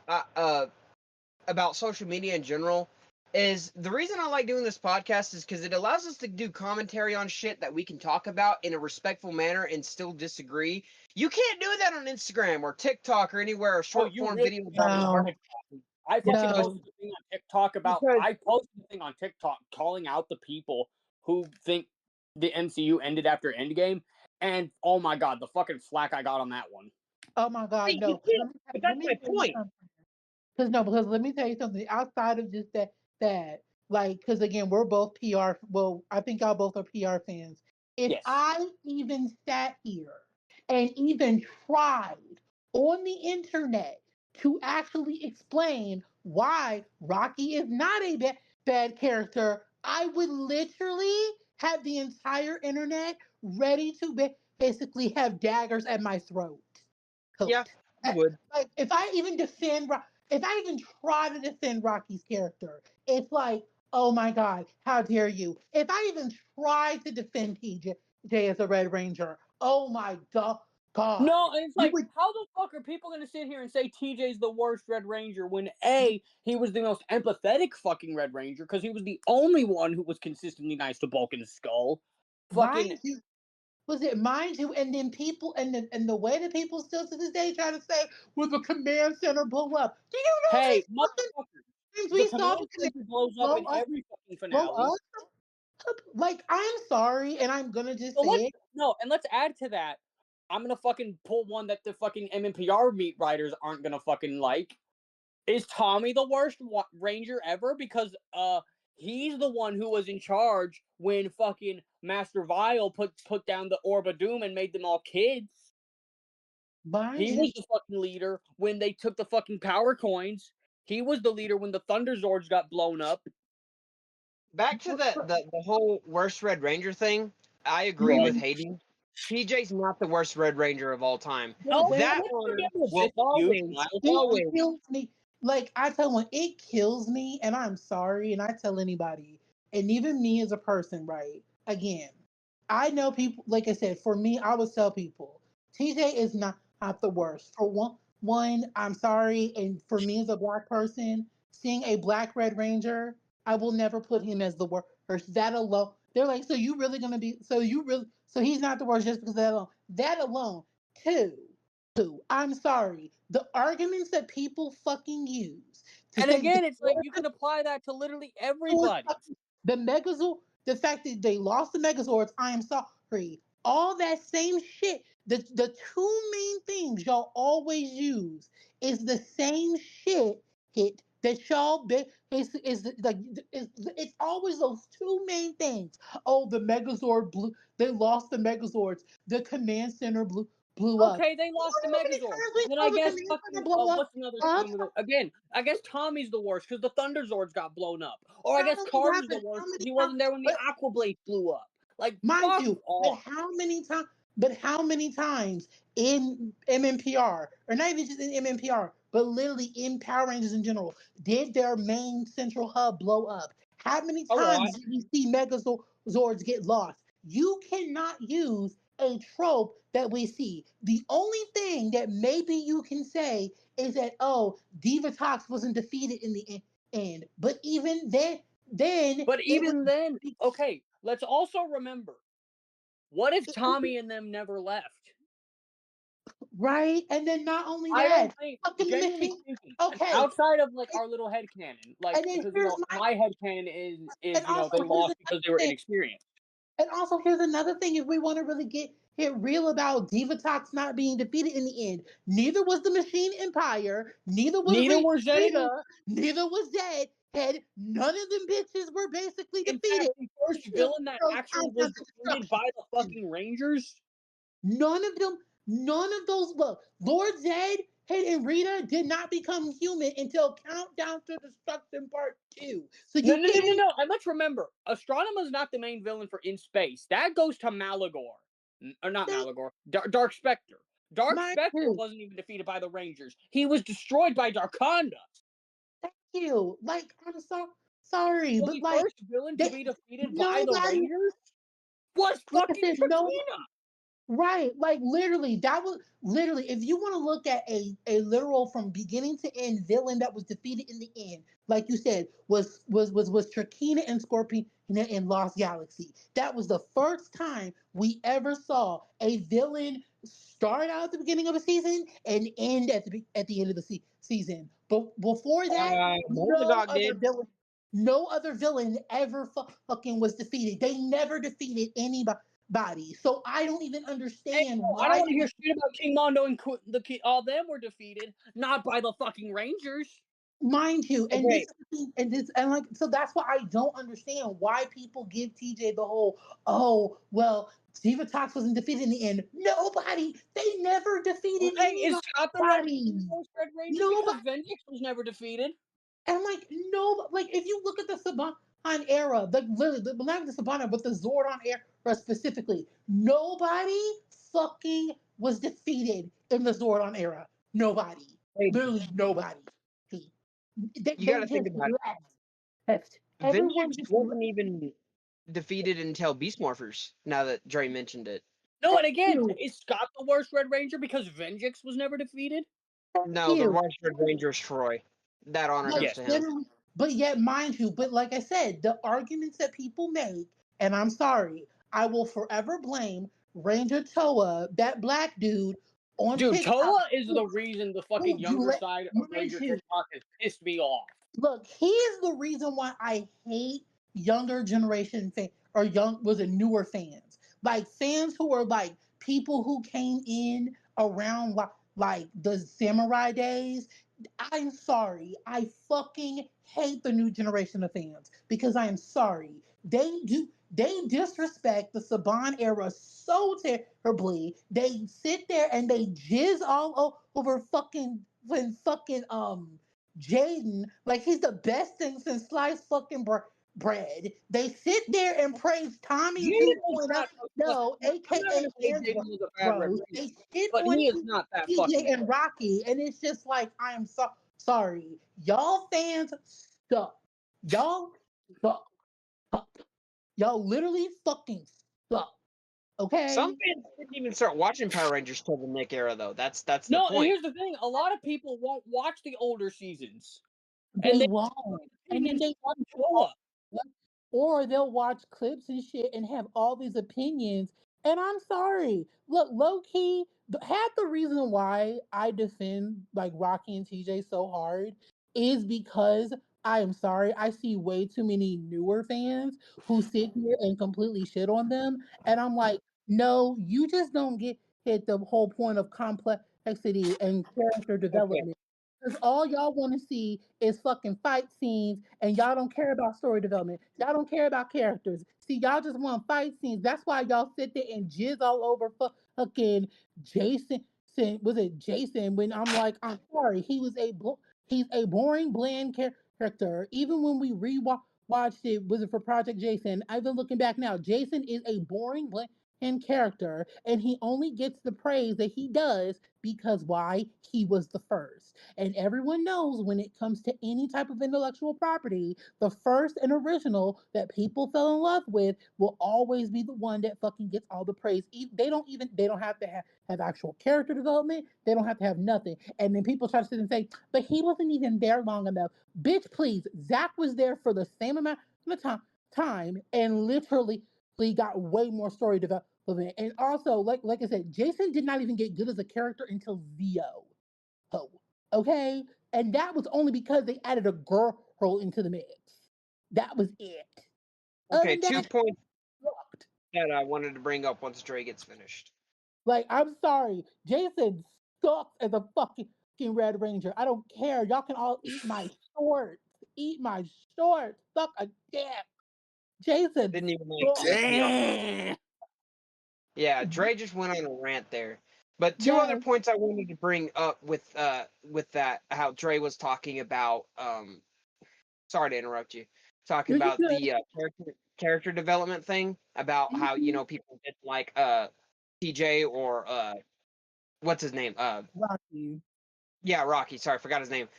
B: about social media in general is the reason I like doing this podcast is because it allows us to do commentary on shit that we can talk about in a respectful manner and still disagree. You can't do that on Instagram or TikTok or anywhere or short form video.
A: I fucking posted a thing on TikTok about. I posted a thing on TikTok calling out the people who think the MCU ended after Endgame, and oh my god, the fucking flack I got on that one.
D: Oh my god, no!
B: But that's my point.
D: Because let me tell you something. Outside of just that, like, because again, we're both PR. Well, I think y'all both are PR fans. If I even sat here and even tried on the internet to actually explain why Rocky is not a bad character, I would literally have the entire internet ready to basically have daggers at my throat.
B: Yeah, I would.
D: Like, if I even try to defend Rocky's character, it's like, oh my god, how dare you? If I even try to defend TJ as a Red Ranger, oh my god.
A: No, and it's like, how the fuck are people going to sit here and say TJ's the worst Red Ranger when A, he was the most empathetic fucking Red Ranger because he was the only one who was consistently nice to Bulk and Skull.
D: Fucking mind you, and then people and the way that people still to this day try to say, well, the command center blew up. Do you know
A: hey, motherfucker, the command center blows up in every fucking finale.
D: Like, I'm sorry, and I'm gonna just say it.
A: No, and let's add to that. I'm gonna fucking pull one that the fucking MMPR meat writers aren't gonna fucking like. Is Tommy the worst Ranger ever? Because he's the one who was in charge when fucking Master Vile put down the Orb of Doom and made them all kids. He was the fucking leader when they took the fucking power coins. He was the leader when the Thunder Zords got blown up.
B: Back to the whole worst Red Ranger thing. I agree with Hayden. TJ's not the worst Red Ranger of all time. That honor will always
D: kills me. Like, I tell when it kills me, and I'm sorry, and I tell anybody, and even me as a person, right? Again, I know people. Like I said, for me, I would tell people TJ is not the worst. For one, I'm sorry, and for me as a black person, seeing a black Red Ranger, I will never put him as the worst. That alone, they're like, so you really gonna be? So he's not the worst just because of that alone. That alone, two. I'm sorry. The arguments that people fucking use.
A: And again, it's like you can apply that to literally everybody.
D: The Megazord, the fact that they lost the Megazords, I am sorry. All that same shit. The two main things y'all always use is the same shit that y'all it's always those two main things. Oh, the Megazord blew. They lost the Megazords. The command center blew up.
A: Okay, they lost the Megazord. Then I guess what's another thing with it? Again, I guess Tommy's the worst because the Thunder Zords got blown up. Or I guess Carter's the worst because he wasn't there when the Aqua Blade blew up. Like,
D: mind you, but how many times in MMPR, or not even just in MMPR, but literally in Power Rangers in general, did their main central hub blow up? How many times did we see Megazords get lost? You cannot use a trope that we see. The only thing that maybe you can say is that, oh, Divatox wasn't defeated in the end. But even then
A: But
D: it was
A: even then, okay, let's also remember, what if Tommy and them never left?
D: right. And then not only
A: I
D: that,
A: don't think,
D: fucking the
A: genuinely
D: machine.
A: speaking,
D: Okay,
A: outside of like our little headcanon, like
D: and then
A: because
D: here's
A: my headcanon is
D: and
A: they
D: also here's
A: lost because they were
D: thing.
A: inexperienced.
D: And also, here's another thing: if we want to really get real about Divatox not being defeated in the end, neither was the Machine Empire, neither was
A: Neither were Zed.
D: Rita, neither was Zed. Had none of them bitches were basically
A: In
D: defeated.
A: fact, the first villain that actually was defeated by the fucking Rangers.
D: None of them, none of those. Look, Lord Zed and Rita did not become human until Countdown to Destruction Part 2. So
A: No,
D: you
A: no, no, no,
D: can't.
A: no. I must remember, Astronoma's not the main villain for In Space. That goes to Malagor. Or not Malagor. Dark Spectre. Dark
D: Mind
A: Spectre
D: you,
A: wasn't even defeated by the Rangers. He was destroyed by Darkonda.
D: thank you. Like, I'm sorry,
A: So
D: but
A: the
D: like,
A: first villain to
D: they,
A: be defeated by the
D: nobody,
A: Rangers was
D: like I
A: fucking
D: said, no.
A: Trakina.
D: Right, like literally, that was literally. If you want to look at a literal from beginning to end villain that was defeated in the end, like you said, was Trakina and Scorpion in Lost Galaxy. That was the first time we ever saw a villain start out at the beginning of a season and end at the end of the season. But before that, no
B: Mortagog
D: other
B: did.
D: villain, no other villain ever fucking was defeated. They never defeated anybody body. So I don't even
A: Hey,
D: understand
A: no, I don't
D: why.
A: want to hear shit about King Mondo and all them were defeated, not by the fucking Rangers.
D: Mind you,
A: Okay,
D: and like so that's why I don't understand why people give TJ the whole, oh well, Divatox wasn't defeated in the end. Nobody, they never defeated
A: hey, is Scott the
D: anybody.
A: Red Ranger because
D: Nobody.
A: Vengeance was never defeated?
D: And like no, like if you look at the Saban era, not the Saban, but the Zordon era specifically, nobody fucking was defeated in the Zordon era. Nobody,
A: Hey,
D: literally nobody.
B: You
D: They
B: got to think
D: just
B: about it.
D: left. Everyone
B: Vengeance
D: just
B: wasn't even defeated until Beast Morphers. Now that Dre mentioned it.
A: no, and again,
D: you.
A: is Scott the worst Red Ranger because Vengeance was never defeated?
B: No, the
D: You.
B: Rush Red Ranger is Troy. That honor
D: Like
B: goes
A: Yes.
B: to him.
D: literally, but yet, mind you, but like I said, the arguments that people make, and I'm sorry, I will forever blame Ranger Toa, that black dude on
A: Dude,
D: TikTok.
A: Toa is the reason the fucking younger side of
D: Mind
A: Ranger
D: you,
A: TikTok has pissed me off.
D: look, he is the reason why I hate younger generation fans or newer fans, like fans who are like people who came in around like the samurai days. I'm sorry. I fucking hate the new generation of fans because I am sorry. They disrespect the Saban era so terribly. They sit there and they jizz all over fucking Jaden like he's the best thing since sliced fucking bread. They sit there and praise Tommy
A: Jaden was
D: 2.0.
A: not.
D: No,
A: I'm not
D: aka
A: gonna say Jaden was a bad Red
D: Ambrose.
A: Ranger,
D: They shit
A: but
D: on
A: he is not that
D: TJ
A: fucking
D: and
A: good.
D: Rocky, and it's just like I am sorry. Y'all fans suck. Y'all suck. Y'all literally fucking suck.
B: Some
D: Okay?
B: fans didn't even start watching Power Rangers till the Nick era, though. That's the
A: No, and
B: point.
A: here's the thing: a lot of people won't watch the older seasons,
D: They
A: and they
D: won't. And then
A: opinions
D: they
A: on Toa.
D: or they'll watch clips and shit and have all these opinions. And I'm sorry. Look, low key, half the reason why I defend like Rocky and TJ so hard is because I am sorry. I see way too many newer fans who sit here and completely shit on them. And I'm like, no, you just don't get hit the whole point of complexity and character
A: Okay,
D: development. Because all y'all want to see is fucking fight scenes, and y'all don't care about story development. Y'all don't care about characters. See, y'all just want fight scenes. That's why y'all sit there and jizz all over fucking Jason. Was it Jason? When I'm like, I'm sorry, he's a boring, bland character. Even when we watched it, was it for Project Jason? I've been looking back now. Jason is a boring, bland in character, and he only gets the praise that he does because why? He was the first. And everyone knows when it comes to any type of intellectual property, the first and original that people fell in love with will always be the one that fucking gets all the praise. They don't have to have actual character development. They don't have to have nothing. And then people try to sit and say, but he wasn't even there long enough. Bitch, please. Zach was there for the same amount of time and literally got way more story development. And also, like I said, Jason did not even get good as a character until Zio. Oh, okay? And that was only because they added a girl into the mix. That was it. Other
B: Okay,
D: than
B: 2
D: that,
B: points
D: sucked.
B: that I wanted to bring up once Dre gets finished.
D: Like, I'm sorry. Jason sucks as a fucking Red Ranger. I don't care. Y'all can all eat my shorts. Eat my shorts. Suck a dick. Jason
B: Didn't even
D: sucks.
B: Yeah, Dre just went on a rant there. But two other
D: Yes.
B: points I wanted to bring up with that, how Dre was talking about sorry to interrupt you. Talking
D: You're
B: about
D: good.
B: the character development thing, about how, you
D: Mhm.
B: know, people didn't like TJ or what's his name?
D: Rocky.
B: Yeah, Rocky. Sorry, forgot his name.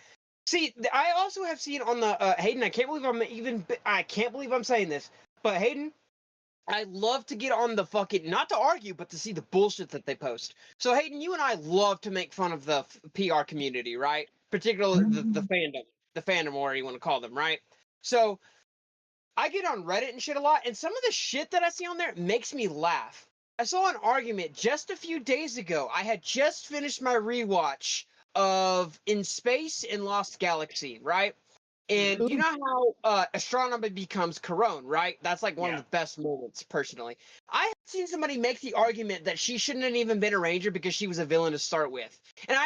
B: See, I also have seen on the Hayden. I can't believe I'm saying this, but Hayden, I love to get on the fucking, not to argue, but to see the bullshit that they post. So Hayden, you and I love to make fun of the PR community, right? Particularly the
D: Mhm.
B: fandom, or you want to call them, right? So I get on Reddit and shit a lot, and some of the shit that I see on there makes me laugh. I saw an argument just a few days ago. I had just finished my rewatch of In Space in Lost Galaxy, right? And you
D: Ooh.
B: know how astronomy becomes Corone, right? That's like one of
A: Yeah.
B: the best moments, personally. I have seen somebody make the argument that she shouldn't have even been a ranger because she was a villain to start with. And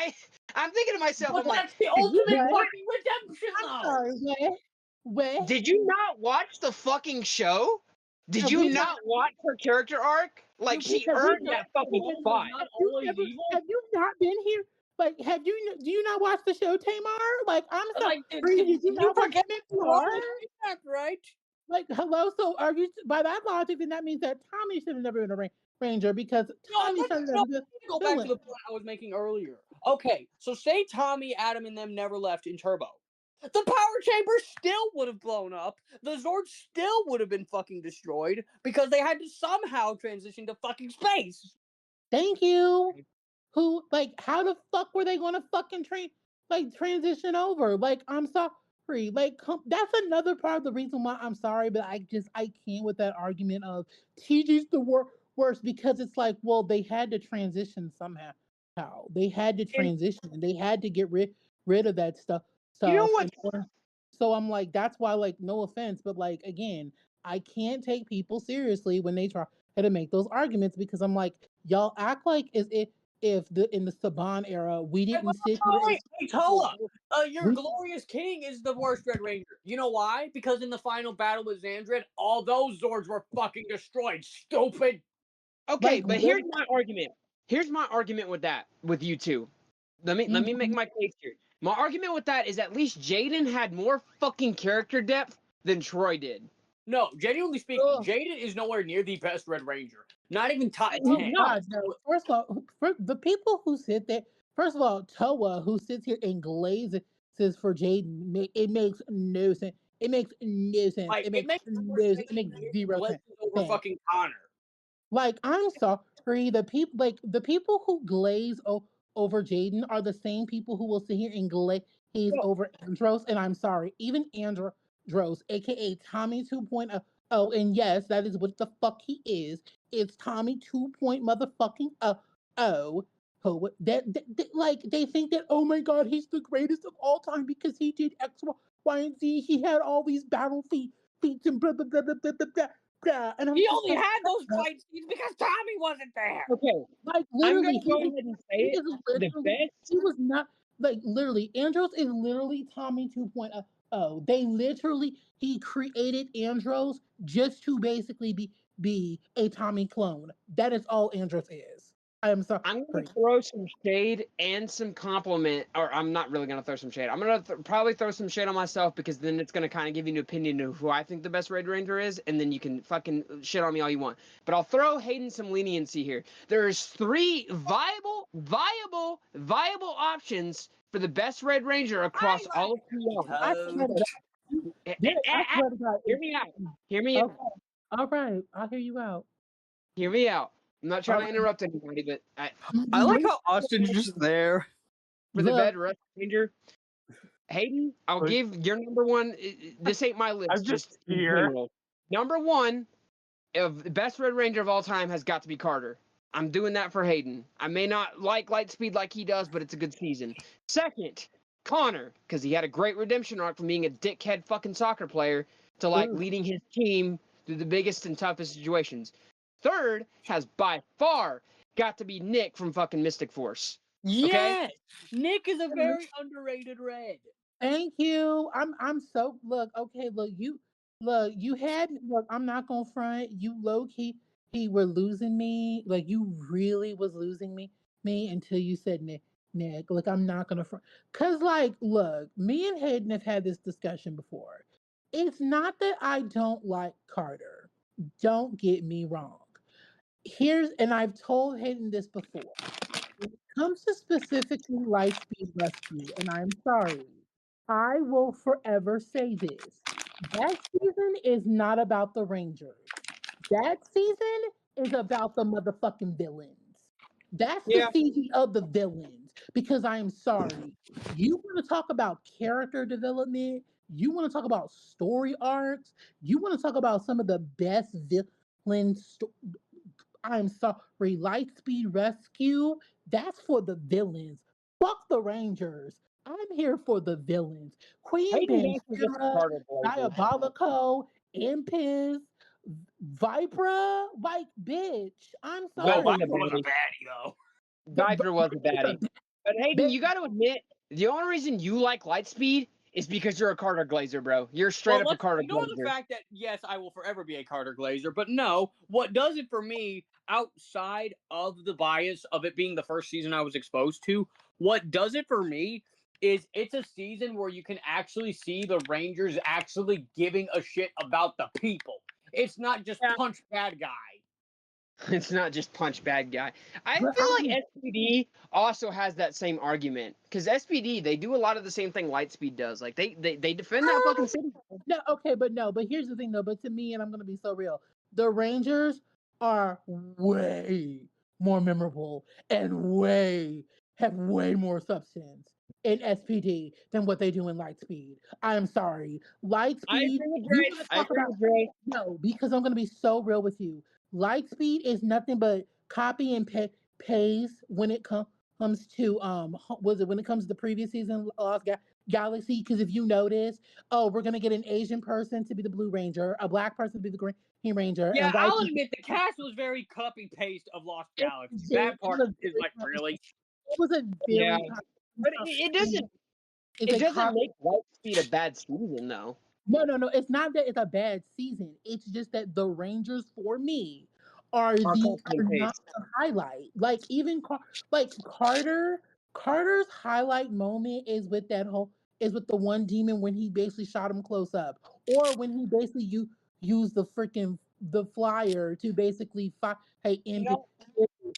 B: I'm thinking to myself,
A: But
B: I'm like,
A: that's the
B: did you
A: ultimate
D: What?
A: fucking redemption,
D: I'm
A: though.
D: sorry. What?
B: did you not watch the fucking show? Did
D: Have
B: you
D: we
A: Listen,
D: not?
B: not watch her character arc? Like,
A: you
B: she
D: Have we
B: earned
D: not?
B: that
A: forget the
B: fucking
A: woman was
B: spot.
A: not
D: You
A: always
D: never?
A: evil.
D: Have you not been here? Like, have you? Do you not watch the show, Tamar? Like, I'm sorry.
A: Like, did
D: Did you
A: you
D: not watch
A: forget
D: it
A: you
D: before?
A: always say that, right?
D: Like, hello. So, are you by that logic? Then that means that Tommy should have never been a ranger because
A: No,
D: Tommy
A: let's
D: started
A: no,
D: as
A: let
D: a
A: me go back to
D: villain.
A: the point I was making earlier. Okay, so say Tommy, Adam, and them never left in Turbo. The power chamber still would have blown up. The Zord still would have been fucking destroyed because they had to somehow transition to fucking space.
D: Thank you. Who like how the fuck were they gonna fucking transition over? Like I'm sorry. Like that's another part of the reason why I'm sorry, but I can't with that argument of TG's the worst because it's like, well, they had to transition somehow. How they had to
B: And
D: transition and they had to get rid of that
B: you know
D: stuff
B: what?
D: in order. So I'm like, that's why, like, no offense, but like again, I can't take people seriously when they try to make those arguments because I'm like, y'all act like as if the in the Saban era we
A: Hey,
D: didn't sit here and
A: hey, Toa, your
D: we
A: glorious king is the worst Red Ranger. You know why? Because in the final battle with Xandred, all those Zords were fucking destroyed. Stupid.
B: Okay,
D: like
B: but here's my argument. Here's my argument with that, with you two. Let me make
D: mhm.
B: my case here. My argument with that is at least Jaden had more fucking character depth than Troy did.
A: No, genuinely speaking,
D: Ugh.
A: Jaden is nowhere near the best Red Ranger. Not even top
D: Oh
B: He's
A: 10.
B: not.
D: God, no. First of all, for the people who sit there, first of all, Toa who sits here and glazes for Jaden, it makes no sense. It makes no sense.
A: Like,
D: It
A: it
D: makes
A: makes more
D: no sense.
A: sense
D: It makes
A: when Jaden
D: zero
A: glazes over
D: sense.
A: fucking Connor.
D: Like, I'm sorry, the people who glaze over Jaden are the same people who will sit here and glaze
B: Bro,
D: over Andros. And I'm sorry, even Andros, aka Tommy 2.0. Oh, and yes, that is what the fuck he is. It's Tommy 2. Motherfucking oh. Like they think that, oh my god, he's the greatest of all time because he did X, Y, and Z. He had all these battle feats and blah blah blah blah blah blah blah. And I'm
A: He
D: just
A: only
D: like,
A: had those fight scenes because Tommy wasn't there.
B: okay,
D: like
B: I'm
D: literally,
B: gonna go ahead and say
D: he
B: it.
D: is
B: The
D: literally
B: best.
D: he was not like literally Andros is literally Tommy 2.0. Oh, they literally he created Andros just to basically be a Tommy clone. That is all Andros is. I am sorry.
B: I'm going to throw some shade and some compliment, or I'm not really going to throw some shade. I'm going to probably throw some shade on myself because then it's going to kind of give you an opinion of who I think the best Red Ranger is, and then you can fucking shit on me all you want. But I'll throw Hayden some leniency here. There's 3 viable options for the best Red Ranger across all of PR.
D: I swear to God. I swear to God.
B: Hear me out. Hear me out.
D: All right, I'll hear you out.
B: Hear me out. I'm not trying to interrupt anybody, but
A: I like how Austin's just there.
B: For the Red Ranger, Hayden, I'll give your number 1. This ain't my list.
C: I'm just
B: in
C: here.
B: general. Number 1 of the best Red Ranger of all time has got to be Carter. I'm doing that for Hayden. I may not like Lightspeed like he does, but it's a good season. Second, Connor, because he had a great redemption arc from being a dickhead fucking soccer player to like leading his team through the biggest and toughest situations. Third has by far got to be Nick from fucking Mystic Force.
A: Yes, Nick is a very underrated Red.
D: Thank you. I'm so you had I'm not gonna front. You low key were losing me. Like you really was losing me until you said Nick. Like I'm not gonna front. Cause like look, me and Hayden have had this discussion before. It's not that I don't like Carter. Don't get me wrong. And I've told Hayden this before. When it comes to specifically Lightspeed Rescue, and I'm sorry, I will forever say this. That season is not about the Rangers. That season is about the motherfucking villains. That's the season of the villains. Because I am sorry. You want to talk about character development, you want to talk about story arcs, you want to talk about some of the best villains. I'm sorry, Lightspeed Rescue, that's for the villains. Fuck the Rangers. I'm here for the villains. Queen Benzera, Diabolico, Impiz, Vipra, like, bitch. I'm sorry.
A: No, Vipra was a baddie, though.
B: Vipra was a baddie. But Hayden, you got to admit, the only reason you like Lightspeed is because you're a Carter Glazer, bro. You're straight up a Carter Glazer.
A: The fact that, yes, I will forever be a Carter Glazer, but no, what does it for me, outside of the bias of it being the first season I was exposed to, what does it for me is it's a season where you can actually see the Rangers actually giving a shit about the people. It's not just punch bad guy.
B: It's not just punch bad guy. I feel like SPD also has that same argument because SPD, they do a lot of the same thing Lightspeed does. Like they defend that fucking city.
D: No, okay, but here's the thing though. But to me, and I'm gonna be so real, the Rangers are way more memorable and have way more substance in SPD than what they do in Lightspeed. I'm sorry, Lightspeed. No, because I'm gonna be so real with you. Lightspeed is nothing but copy and paste when it comes to when it comes to the previous season Lost Galaxy. Because if you notice, we're gonna get an Asian person to be the Blue Ranger, a black person to be the Green Ranger.
A: Yeah, and I'll admit the cast was very copy paste of Lost Galaxy. That part is like really.
D: It was a very.
B: But it doesn't. It doesn't make Lightspeed a bad season though.
D: No. It's not that it's a bad season. It's just that the Rangers, for me, are not the highlight. Like even Carter's highlight moment is with the one demon when he basically shot him close up, or when he basically used the flyer to basically fight in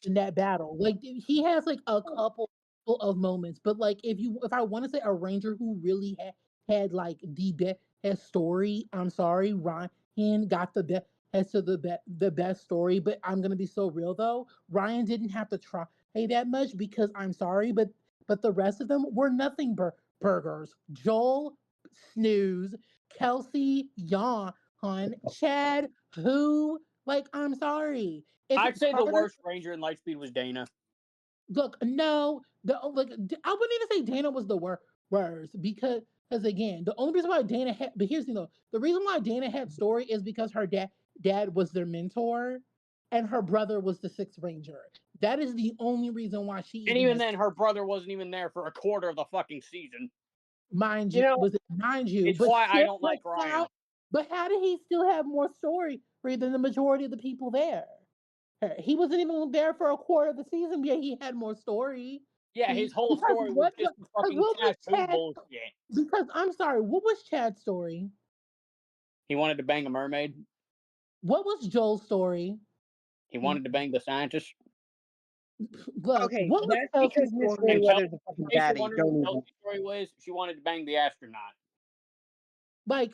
D: that battle. Like he has like a couple of moments, but like if I want to say a Ranger who really had like the best story, I'm sorry, Ryan got the best story. But I'm gonna be so real though, Ryan didn't have to try that much because I'm sorry, but the rest of them were nothing burgers. Joel, snooze. Kelsey, yawn. Chad, who? Like, I'm sorry.
A: I'd say the worst Ranger in Lightspeed was Dana.
D: Look, no, I wouldn't even say Dana was the worst because again, the only reason why Dana had, but here's the reason why Dana had story is because her dad was their mentor, and her brother was the Sixth Ranger. That is the only reason why she.
A: And even then, her brother wasn't even there for a quarter of the fucking season.
D: Mind you.
A: It's why I don't like Ryan.
D: But how did he still have more story than the majority of the people there? He wasn't even there for a quarter of the season, yet he had more story.
A: Yeah, his whole
D: Because
A: story was just fucking
D: what was
A: tattoo
D: Chad?
A: bullshit.
D: Because I'm sorry, what was Chad's story?
A: He wanted to bang a mermaid.
D: What was Joel's story?
A: He wanted to bang the scientist.
D: Look,
B: Okay,
D: what was
B: that's
D: Chelsea's
B: because Miss
D: story?
A: And
B: Mayweather's a fucking
A: in case you're
B: baddie.
A: wondering
B: Don't
A: what
B: even.
A: Chelsea's story was, she wanted to bang the astronaut.
D: Like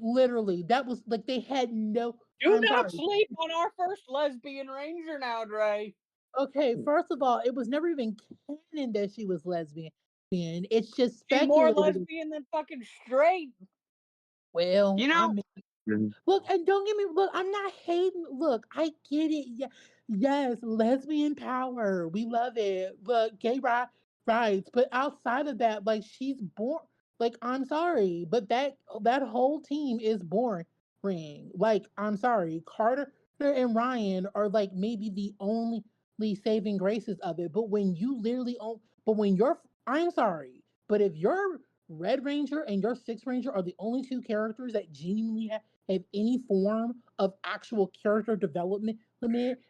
D: literally, that was like they had no.
A: Do
D: I'm
A: not
D: sorry.
A: sleep on our first lesbian ranger now, Dre.
D: Okay, first of all, it was never even canon that she was lesbian. It's just
A: She's more
D: speculated.
A: lesbian than fucking straight.
D: Well,
B: You know,
D: look, and don't get me look, I'm not hating. Look, I get it. Yeah, yes, lesbian power. We love it. But rights. But outside of that, like she's born like I'm sorry, but that whole team is boring. Like, I'm sorry. Carter and Ryan are like maybe the only saving graces of it. But when you literally own but when you're I'm sorry, but if your Red Ranger and your Six Ranger are the only two characters that genuinely have any form of actual character development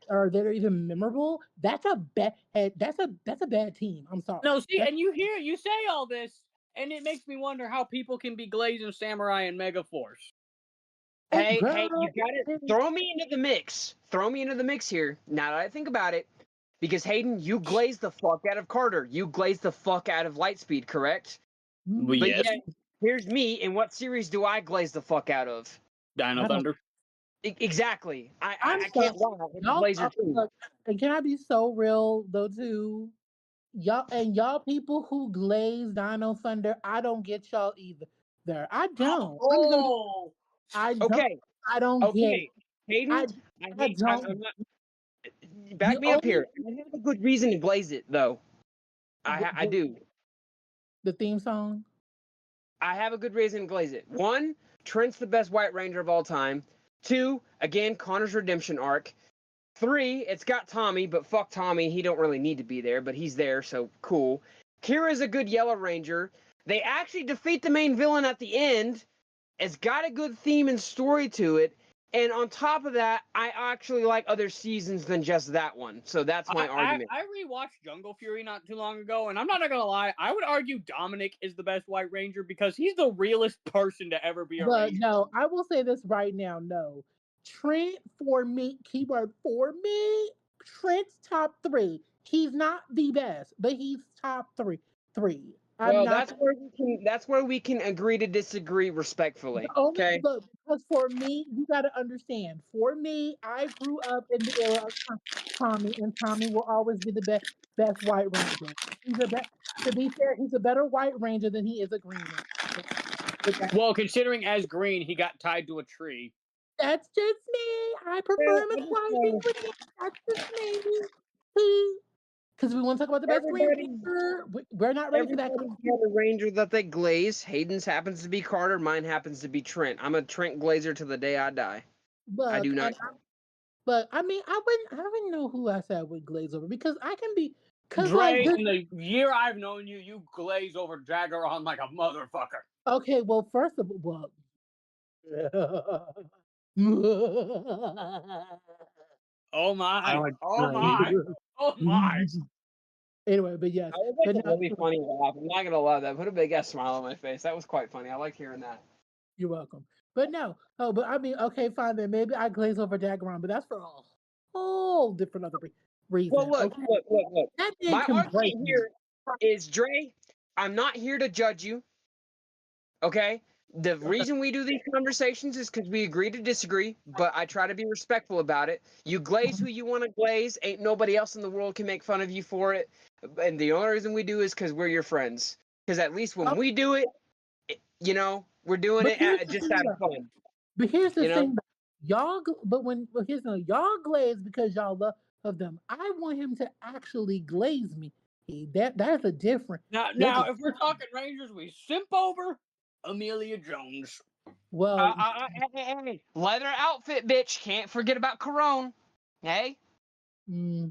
D: or that are even memorable, that's a bad that's a bad team. I'm sorry.
A: No, see,
D: That's
A: and you say all this, and it makes me wonder how people can be Glazing Samurai and Megaforce.
B: hey,
D: girl.
B: you gotta throw me into the mix. Throw me into the mix here. Now that I think about it, because Hayden, you glazed the fuck out of Carter. You glazed the fuck out of Lightspeed, correct?
A: Well,
B: But
A: yes.
B: yet, here's me. In what series do I glaze the fuck out of?
A: Dino
D: I don't-
A: Thunder.
B: Exactly.
D: I'm
B: I can't lie. It's Blazer too.
D: look, and can I be so real though too? Y'all people who glaze Dino Thunder, I don't get y'all either. There, I don't. I'm just gonna be,
A: Oh,
D: I don't.
B: Okay.
D: I don't get
B: Okay.
D: it.
B: Hayden,
D: I don't.
B: I'm not.
D: The
B: Back me up
D: only
B: here. I have a good reason to glaze it, though. I do.
D: the theme song.
B: I have a good reason to glaze it. One, Trent's the best White Ranger of all time. Two, again, Connor's redemption arc. Three, it's got Tommy, but fuck Tommy. He don't really need to be there, but he's there, so cool. Kira's a good Yellow Ranger. They actually defeat the main villain at the end. It's got a good theme and story to it. And on top of that, I actually like other seasons than just that one. So that's my argument.
A: I rewatched Jungle Fury not too long ago, and I'm not gonna lie. I would argue Dominic is the best White Ranger because he's the realest person to ever be a
D: But
A: Ranger.
D: no, I will say this right now. No, Trent for me. Keyword for me. Trent's top three. He's not the best, but he's top three. I'm
B: Well,
D: not.
B: that's where we can agree to disagree respectfully.
D: The only
B: Okay.
D: look because for me, you got to understand. For me, I grew up in the era of Tommy, and Tommy will always be the best White Ranger. He's a best. To be fair, he's a better White Ranger than he is a Green Ranger. But
A: Well, considering as Green, he got tied to a tree.
D: that's just me. I prefer him as White Ranger. That's just me. Because we want to talk about the best Green
B: Everybody,
D: Ranger. We're not ready for that.
B: everybody's got a Ranger that they glaze. Hayden's happens to be Carter. Mine happens to be Trent. I'm a Trent glazer to the day I die. I do
D: Look,
B: not.
D: but I mean, I wouldn't know who I said would glaze over because I can be. Because like
A: Dre, in the year I've known you, you glaze over Jagger on like a motherfucker.
D: okay, well, first of all,
A: Oh my!
C: I like
A: Oh my! Oh my!
D: anyway, but yes,
B: I was
D: but
B: like a
D: no,
B: really funny laugh. I'm not gonna lie, that put a big ass smile on my face. That was quite funny. I like hearing that.
D: you're welcome. But no, but I mean, okay, fine then. Maybe I glaze over Daggeron, but that's for a whole different other reason.
B: Well, look,
D: Okay,
B: look.
D: that man
B: My
D: can break
B: argument
D: me.
B: here is, Dre, I'm not here to judge you. Okay? The reason we do these conversations is because we agree to disagree, but I try to be respectful about it. You glaze who you want to glaze. Ain't nobody else in the world can make fun of you for it. And the only reason we do is because we're your friends. Because at least when we do it, we're doing
D: But
B: it
D: here's the
B: just
D: thing,
B: out
D: though.
B: of fun.
D: But here's the
B: You know?
D: thing, y'all. Here's the thing, y'all glaze because y'all love them. I want him to actually glaze me. That's a different.
A: Now, if we're talking Rangers, we simp over Amelia Jones.
D: Well,
B: Hey, leather outfit, bitch. Can't forget about Corone. Hey?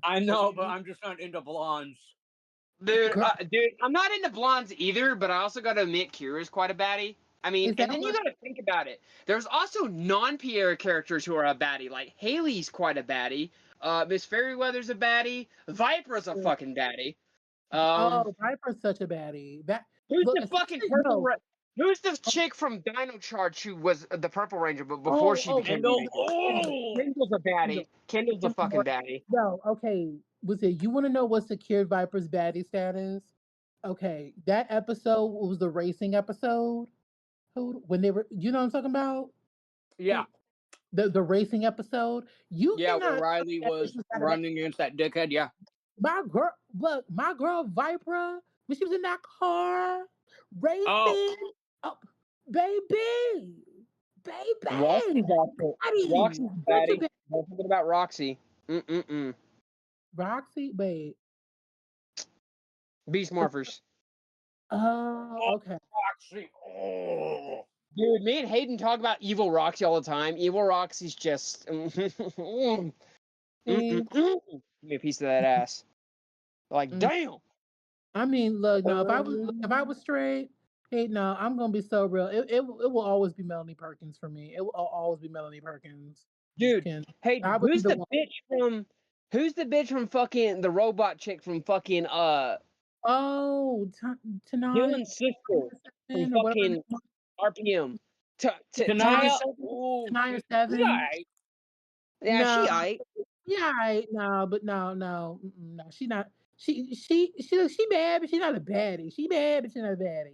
A: I know, but I'm just not into blondes.
B: Dude,
D: girl,
B: I'm not into blondes either, but I also got to admit Kira's quite a baddie. I mean,
D: Is that
B: and then you
D: what-
B: got to think about it. There's also non-Pierre characters who are a baddie. Like Haley's quite a baddie. Miss Fairyweather's a baddie. Viper's a fucking baddie.
D: Oh, Viper's such a baddie.
B: Who's
D: Look,
B: the fucking purple? Who's the chick from Dino Charge who was the Purple Ranger, but before she became
A: Kendall.
B: the
A: Oh,
B: Kendall's a baddie. Kendall's a fucking baddie.
D: No, okay. Was it you want to know what secured Viper's baddie status? Okay, that episode was the racing episode. When they were, you know what I'm talking about?
A: yeah.
D: The racing episode. You
A: Yeah,
D: cannot
A: where Riley was running against that dickhead. Yeah.
D: my girl Viper, when she was in that car racing, oh baby,
B: Roxy's also Roxy's a baddie.
D: Such
B: Don't forget about Roxy.
D: Roxy, babe.
B: Beast Morphers.
D: Oh, okay.
A: Roxy. Oh.
B: Dude, me and Hayden talk about Evil Roxy all the time. Evil Roxy's just give me a piece of that ass. Like, damn.
D: I mean, look, no, if I was straight, hey, no, I'm gonna be so real. It will always be Melanie Perkins for me. It will always be Melanie Perkins.
B: Dude, hey,
D: I would
B: who's
D: be
B: the
D: the
B: bitch from fucking the robot chick from fucking
D: Oh, tonight.
B: Dylan's sister from fucking RPM.
A: Tanaya.
D: Tanaya 7.
B: Yeah,
D: No.
B: she aight.
D: Yeah, no, but no, she not. She bad, but she's not a baddie. She bad, but she's not a baddie.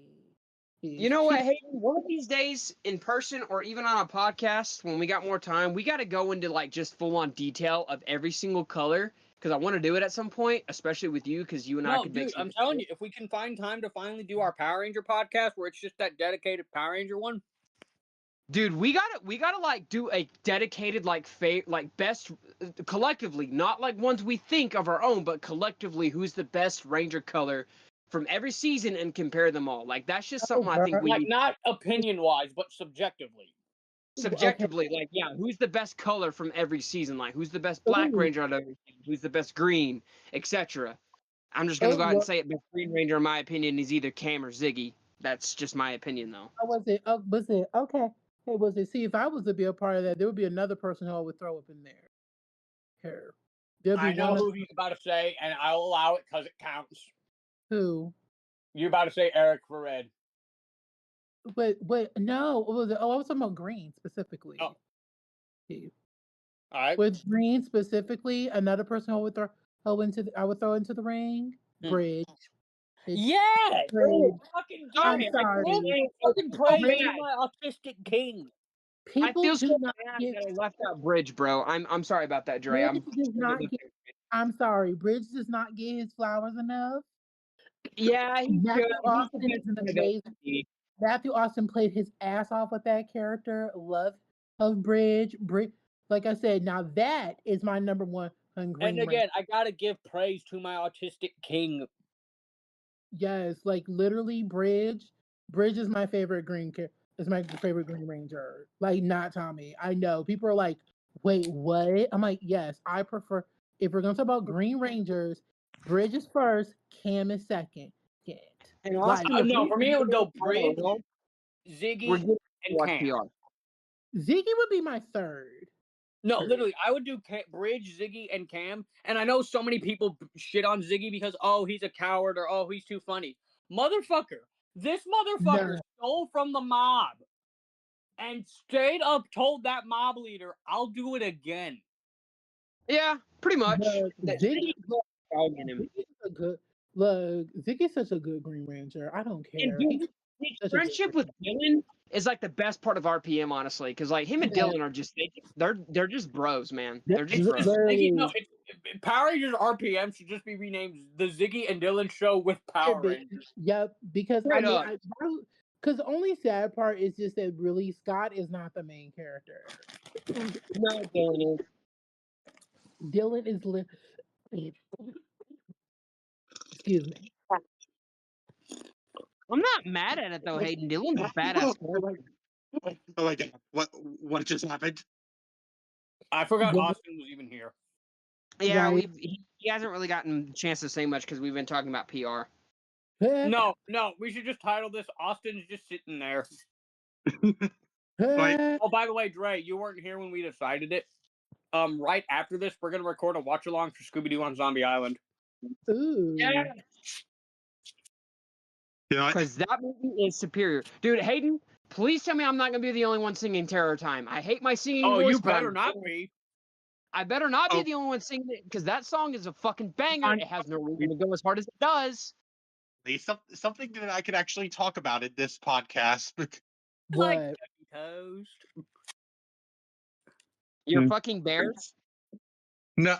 B: You know what, Hayden? One of these days, in person or even on a podcast, when we got more time, we got to go into like just full on detail of every single color because I want to do it at some point, especially with you because you and I could make.
A: I'm telling you, if we can find time to finally do our Power Ranger podcast where it's just that dedicated Power Ranger one.
B: Dude, we gotta like do a dedicated like best collectively, not like ones we think of our own, but collectively who's the best Ranger color from every season and compare them all. Like that's just something I think we
A: like not opinion wise, but subjectively.
B: Subjectively, like yeah, who's the best color from every season? Like who's the best Black Ranger out of every season? Who's the best Green, etc. I'm just gonna go out and say it. Best Green Ranger, in my opinion, is either Cam or Ziggy. That's just my opinion, though.
D: Was it okay? Hey, was it? See, if I was to be a part of that, there would be another person who I would throw up in there. Here,
A: I know who he's about to say, and I'll allow it because it counts.
D: Who?
A: You're about to say Eric Fared.
D: Wait, no. What was it? Oh, I was talking about Green specifically.
A: Oh. All right.
D: With Green specifically, another person I would throw into the ring. Bridge.
A: Yeah, fucking
D: I'm sorry.
A: Fucking praise my autistic king.
D: People
B: I feel so
D: not
B: bad
D: get,
B: that I left out Bridge, bro. I'm sorry about that, Dre.
D: I'm sorry. Bridge does not get his flowers enough.
B: Yeah,
D: Matthew Austin is an amazing. Matthew Austin played his ass off with that character. Love of Bridge. Like I said, now that is my number one.
A: And again, I gotta give praise to my autistic king.
D: Yes, like literally, Bridge. Bridge is my favorite green character. Is my favorite Green Ranger. Like not Tommy. I know people are like, wait, what? I'm like, yes, I prefer. If we're gonna talk about Green Rangers, Bridge is first, Cam is second. Yeah.
B: And Austin,
A: no, for me it would go Bridge, Ziggy, and Cam.
D: Ziggy would be my third.
A: No, literally, I would do Bridge, Ziggy, and Cam. And I know so many people shit on Ziggy because, oh, he's a coward or, oh, he's too funny. Motherfucker. This motherfucker stole from the mob and straight up told that mob leader, I'll do it again.
B: Yeah, pretty much.
D: Ziggy's such a good Green Ranger. I don't care.
B: His friendship with Dylan is like the best part of RPM, honestly, because like him and Dylan are just they're just bros, man. They're just bros.
D: Power
A: Rangers RPM should just be renamed the Ziggy and Dylan Show with Power Rangers.
D: Yep, because because the only sad part is just that really Scott is not the main character.
B: No, Dylan is.
D: Dylan is excuse me.
B: I'm not mad at it though, Hayden. Dylan's a badass.
C: Oh my god! What just happened?
A: I forgot Austin was even here.
B: Yeah, he hasn't really gotten a chance to say much because we've been talking about PR.
A: No, we should just title this "Austin's just sitting there."
C: Like,
A: Oh, by the way, Dre, you weren't here when we decided it. Right after this, we're gonna record a watch along for Scooby Doo on Zombie Island.
D: Ooh.
B: Yeah,
C: you know,
B: because that movie is superior, dude. Hayden, please tell me I'm not gonna be the only one singing Terror Time. I hate my singing
A: Oh,
B: voice.
A: you better not be.
B: I better not be
C: Oh.
B: the only one singing it because that song is a fucking banger.
C: Fine.
B: It has no reason to go as hard as it does.
C: something that I could actually talk about in this podcast.
A: Like
D: What?
A: toast.
B: You're
C: Hmm.
B: fucking bears.
C: No,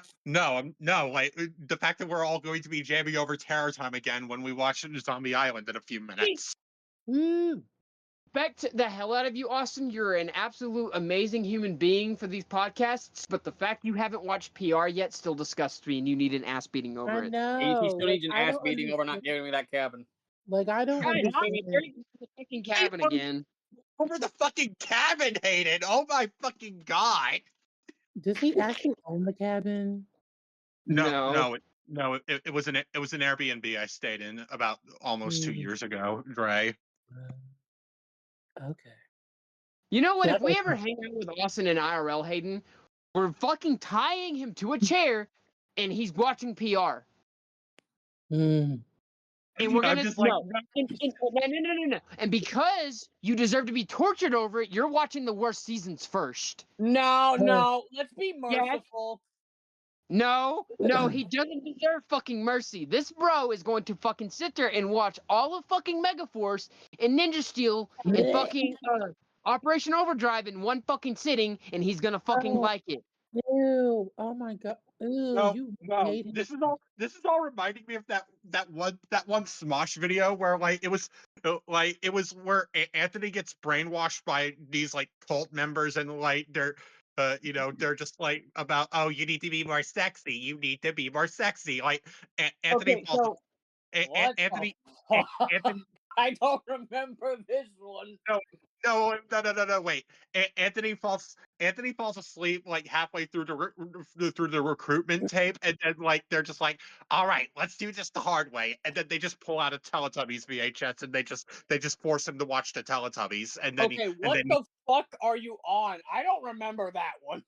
C: like the fact that we're all going to be jamming over Terror Time again when we watch Zombie Island in a few minutes.
D: Woo.
B: Respect the hell out of you, Austin. You're an absolute amazing human being for these podcasts, but the fact you haven't watched PR yet still disgusts me, and you need an ass beating over
D: I
B: it.
D: know.
A: He still needs an
D: I
A: ass
D: don't
A: beating over not
D: understand-
A: giving me that cabin.
D: Like, I don't
B: God damn
D: understand.
B: it, there you go, the fucking cabin again.
C: Over the fucking cabin, Hayden. Oh my fucking god.
D: Does he actually own the cabin?
B: No.
C: It was an Airbnb I stayed in about almost 2
D: Mm.
C: years ago, Dre.
D: Okay.
B: You know what?
D: That
B: If we
D: was-
B: ever hang out with Austin in IRL, Hayden, we're fucking tying him to a chair, and he's watching PR.
D: Mm.
B: And we're
C: I'm
B: gonna
C: just like,
B: no. And because you deserve to be tortured over it, you're watching the worst seasons first.
A: No, let's be
B: Yes.
A: merciful.
B: No, he doesn't deserve fucking mercy. This bro is going to fucking sit there and watch all of fucking Megaforce and Ninja Steel and fucking Operation Overdrive in one fucking sitting, and he's gonna fucking
D: Oh.
B: like it.
D: Ew. Oh my god. Ew. You hate him.
C: This is all reminding me of that one Smosh video where it was where Anthony gets brainwashed by these like cult members, and like they're they're just like about, oh, you need to be more sexy, you need to be more sexy, like Anthony
B: Okay,
C: falls,
B: so
A: What the
C: Anthony
A: fuck?
C: Anthony
A: I don't remember this one.
C: No, wait. Anthony falls asleep like halfway through through the recruitment tape, and then like they're just like, all right, let's do this the hard way, and then they just pull out a Teletubbies VHS, and they just force him to watch the Teletubbies, and then
A: Okay, what the fuck are you on? I don't remember that one.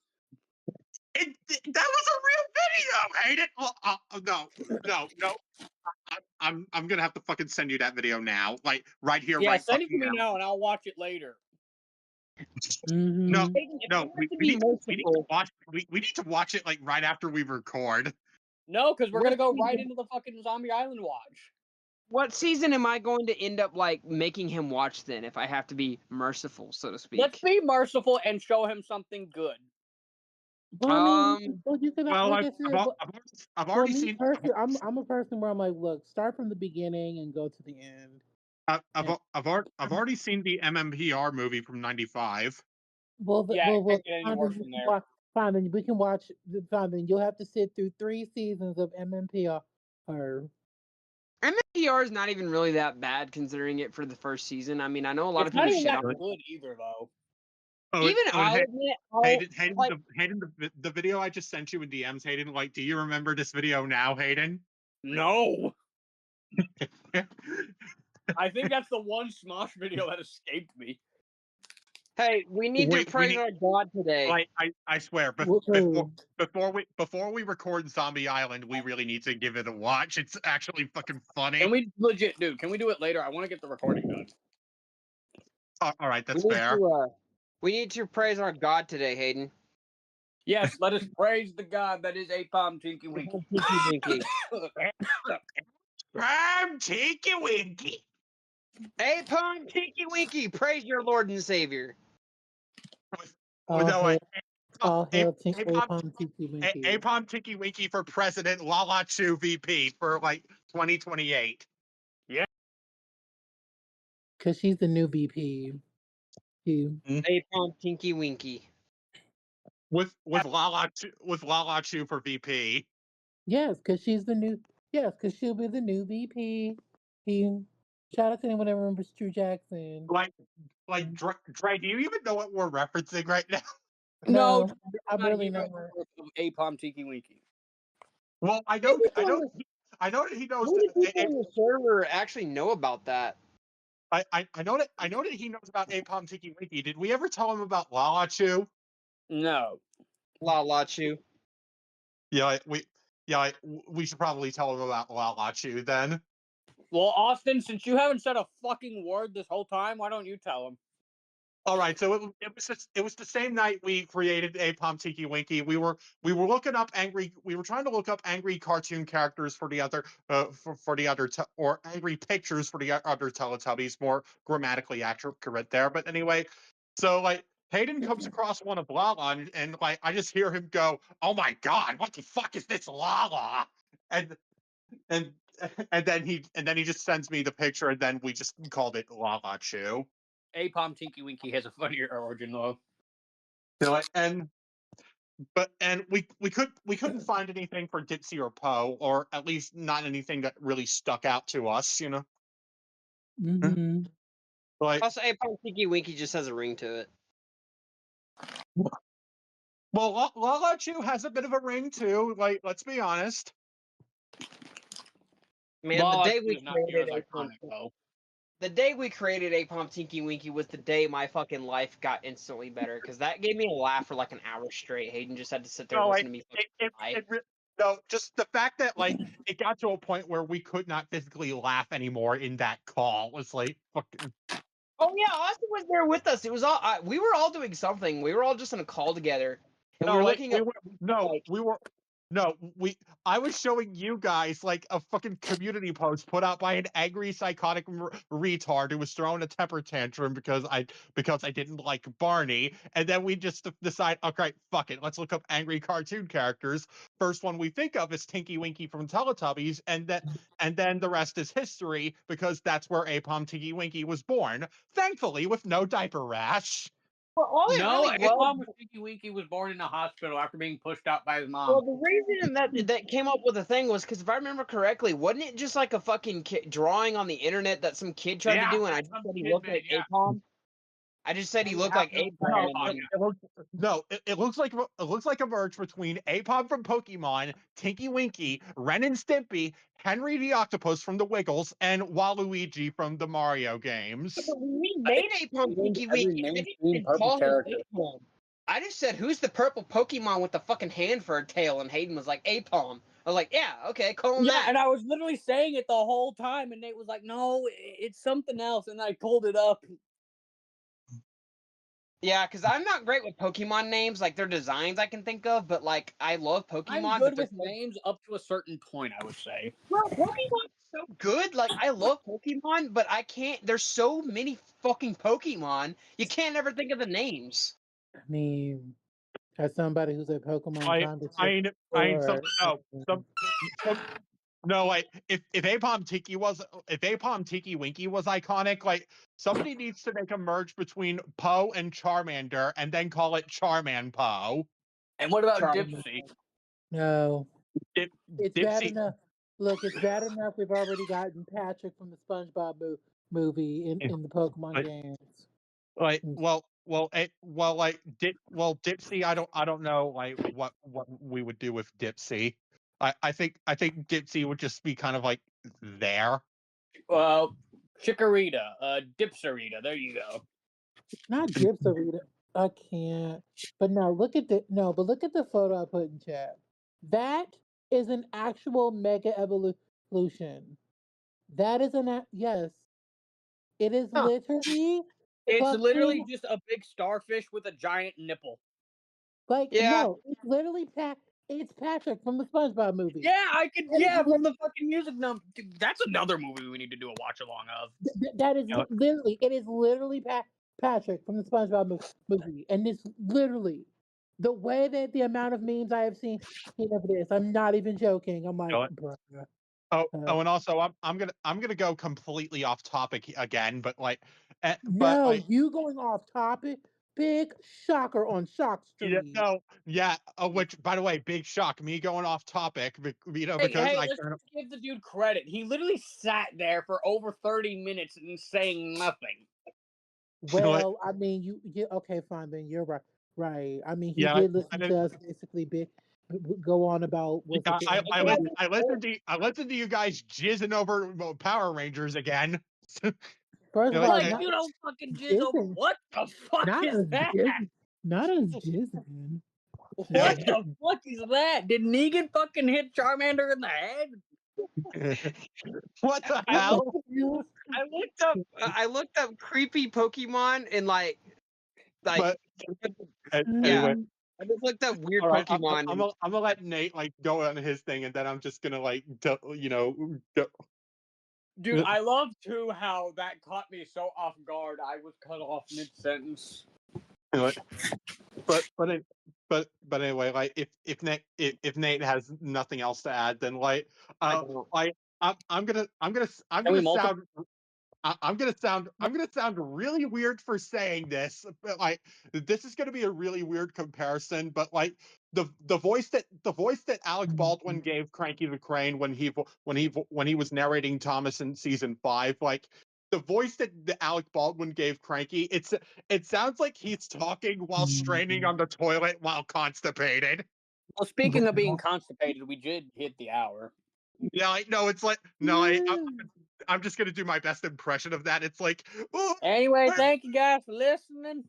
C: that was a real video, ain't it? No. I'm gonna have to fucking send you that video now, like right here,
A: Yeah,
C: right
A: send it to
C: fucking
A: me
C: now.
A: now, and I'll watch it later.
D: Mhm.
C: No,
B: Hayden, if
C: no,
B: you
C: we
B: have to
C: need
B: be
C: we need to
B: merciful,
C: watch we need to watch it like right after we record.
A: No, because we're
B: What
A: gonna go
B: season-
A: right into the fucking Zombie Island watch.
B: what season am I going to end up like making him watch then? If I have to be merciful, so to speak.
A: Let's be merciful and show him something good.
D: Well, I mean, you can,
C: Well,
D: like I said,
C: I've
D: for
C: already
D: me
C: seen.
D: personally, I'm a person where I'm like, look, start from the beginning and go to the end.
C: I've already seen the MMPR movie from '95.
D: Well,
A: Yeah, it can't get any
D: fine,
A: worse
D: then
A: from
D: you can
A: there.
D: watch- fine, then we can watch. Fine, then you'll have to sit through 3 seasons of MMPR.
B: MMPR is not even really that bad considering it for the first season. I mean, I know a lot
A: It's
B: of
A: not
B: people
A: even
B: shit
A: that
B: on it.
A: good either, though.
B: Even I'll admit,
C: Hayden, the video I just sent you in DMs, Hayden. Like, do you remember this video now, Hayden?
A: No. I think that's the one Smosh video that escaped me.
B: hey, we need to praise our God today.
C: Like, I swear,
D: Woohoo.
C: before we record Zombie Island, we really need to give it a watch. It's actually fucking funny.
A: Can we legit, dude? Can we do it later? I want to get the recording done.
C: All right, that's
B: we need
C: fair.
B: we need to praise our God today, Hayden.
A: Yes, let us praise the God that is Apom Tinky Winky.
B: Winky.
C: I'm Tinky Winky.
B: Apom Tinky Winky, praise your Lord and Savior.
D: All hail Tinky
C: Winky.
D: Winky.
C: Apom Tinky Winky for president, Lala Chu VP for like 2028.
D: Because she's the new VP.
B: Apom Tinky Winky.
C: With Lala Chu for VP.
D: Yes, because she's the new. Yes, because she'll be the new VP. Shout out to anyone that remembers True Jackson.
C: Like Dre, do you even know what we're referencing right now?
A: No,
D: I barely
A: know
D: know.
A: Apom Tinky Winky.
C: Well, I know that he knows.
B: How many people on the server actually know about that?
C: I know that he knows about Apom Tiki Winky. Did we ever tell him about Lala Chu?
A: No.
B: La La Chu.
C: Yeah, we should probably tell him about Lala Chu then.
A: Well, Austin, since you haven't said a fucking word this whole time, why don't you tell him?
C: All right, so it was the same night we created Apom Tiki Winky. We were looking up we were trying to look up angry cartoon characters for the other or angry pictures for the other Teletubbies, more grammatically accurate there. But anyway, so like Hayden comes across one of Lala, and like I just hear him go, "Oh my god, what the fuck is this Lala?" And and and then he just sends me the picture, and then we just called it Lala Chu.
A: Apom Tinky Winky has a funnier origin though.
C: You know, and we couldn't find anything for Dipsy or Poe, or at least not anything that really stuck out to us. You know,
D: Mm-hmm.
C: like
B: Also, Apom Tiki Winky just has a ring to it.
C: well, Lala Chu has a bit of a ring too. Like, let's be honest.
B: Man,
A: Lala
B: the day
A: Chu
B: we
A: is not near as
B: created
A: iconic though.
B: the day we created Apom Tinky Winky was the day my fucking life got instantly better, because that gave me a laugh for like an hour straight. Hayden just had to sit there and
C: No,
B: listen
C: like
B: to me fucking lie.
C: no, just the fact that like it got to a point where we could not physically laugh anymore in that call was like fucking.
B: Oh yeah, Austin was there with us. It was all we were all doing something. We were all just in a call together, and we were looking at like,
C: I was showing you guys like a fucking community post put out by an angry psychotic retard who was throwing a temper tantrum because I didn't like Barney, and then we just decide, okay, fuck it, let's look up angry cartoon characters. First one we think of is Tinky Winky from Teletubbies, and then the rest is history, because that's where Apom Tinky Winky was born, thankfully with no diaper rash.
B: well, all it
A: No,
B: really was.
A: Apom Tinky Winky was born in a hospital after being pushed out by his mom.
B: Well, the reason that came up with the thing was because if I remember correctly, wasn't it just like a fucking drawing on the internet that some kid tried to do, and I just said he looked like Apom? I just said he looked like Apom.
C: It looks like a merge between Apom from Pokemon, Tinky Winky, Ren and Stimpy, Henry the Octopus from the Wiggles, and Waluigi from the Mario games.
B: We made Apom Tinky Winky. I didn't even call him Apom. I just said, who's the purple Pokemon with the fucking hand for a tail? And Hayden was like, Apom. I was like, yeah, okay, call him that.
A: And I was literally saying it the whole time, and Nate was like, no, it's something else, and I pulled it up.
B: Yeah, because I'm not great with Pokemon names, like their designs I can think of, but like I love Pokemon.
A: I'm good with names up to a certain point, I would say.
B: Well, Pokemon's so good. Like I love Pokemon, but I can't. There's so many fucking Pokemon. You can't ever think of the names.
D: I mean, as somebody who's a Pokemon
C: No, like if Apom Tiki Winky was iconic, like somebody needs to make a merge between Poe and Charmander and then call it Charman Poe.
A: And what about Dipsy?
D: No. It's bad
C: Dipsy.
D: enough. Look, it's bad enough we've already gotten Patrick from the SpongeBob movie in the Pokemon games.
C: Like, Dipsy, I don't know like what we would do with Dipsy. I think Dipsy would just be kind of like there.
A: Well, Chikorita, Dipsarita, there you go.
D: Not Dipsarita. I can't. But look at the photo I put in chat. That is an actual mega evolution. That is yes. It is literally.
A: It's literally just a big starfish with a giant nipple.
D: Like, no, it's literally it's Patrick from the SpongeBob movie.
A: Yeah, from the fucking music number. That's another movie we need to do a watch along of.
D: That is literally, it is literally Patrick from the SpongeBob movie. And it's literally the way that the amount of memes I have seen of this. I'm not even joking. I'm like, bruh.
C: And also I'm gonna go completely off topic again, but like,
D: you going off topic? Big shocker on Shock Street.
C: Which, by the way, big shock. Me going off topic, because
A: let's give the dude credit. He literally sat there for over 30 minutes and saying nothing.
D: Well, I mean, okay, fine, then you're right. Right. I mean, he did listen to us basically go on about.
C: I listened to you guys jizzing over Power Rangers again.
D: First of
C: No,
D: all,
A: Like,
D: not,
A: you don't fucking jizz over.
D: Jizzin.
A: What the fuck
D: Not
A: is
D: as
A: that?
D: not as jizzing.
A: What
C: Yeah.
A: the fuck is that? Did Negan fucking hit Charmander in the head?
C: what the
B: I
C: hell?
B: I looked up creepy Pokemon and like
C: But
B: yeah.
C: anyway,
B: I just looked up weird
C: all right,
B: Pokemon.
C: I'm gonna let Nate like go on his thing, and then I'm just gonna like go.
A: Dude, I love too how that caught me so off guard. I was cut off mid sentence.
C: Anyway, but anyway, like if Nate has nothing else to add, then like like I'm gonna sound I'm gonna sound really weird for saying this, but like this is gonna be a really weird comparison. But like the voice that Alec Baldwin gave Cranky the Crane when he was narrating Thomas in season 5, like the voice that Alec Baldwin gave Cranky, it sounds like he's talking while straining on the toilet while constipated.
A: Well, speaking of being constipated, we did hit the hour.
C: Yeah, like, no, it's like no, I'm just gonna do my best impression of that. It's like, oh,
A: Anyway, thank you guys for listening.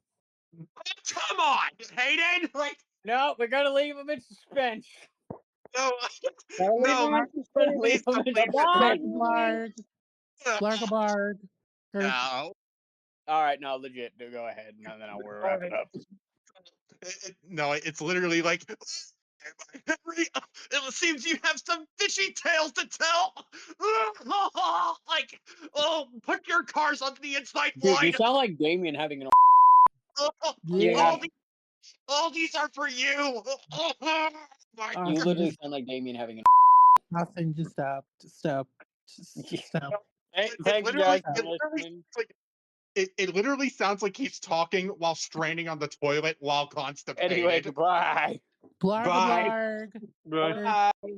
C: come on, Hayden. Like,
A: No, we're gonna leave them in suspense.
C: no,
A: No,
C: please don't leave
A: bye.
D: Blarg. Blarg.
C: No.
A: All right, no, legit. Do go ahead, and then I'll wrap it up.
C: No, it's literally like, Henry, it seems you have some fishy tales to tell. Like, oh, put your cars onto the inside
A: Dude, you
C: line.
A: sound like Damien having an.
D: Yeah.
C: All these are for you. My
A: You
C: God.
A: literally sound like Damien having an.
D: Nothing. Just stop. Just stop. Just stop.
A: Hey,
C: It
A: thank you
C: literally-
A: guys for
C: it literally-
A: listening.
C: It literally sounds like he's talking while straining on the toilet while constipated.
A: Anyway, goodbye.
D: Blarg.
C: Bye.
D: Blarg.
C: Bye.
B: Bye.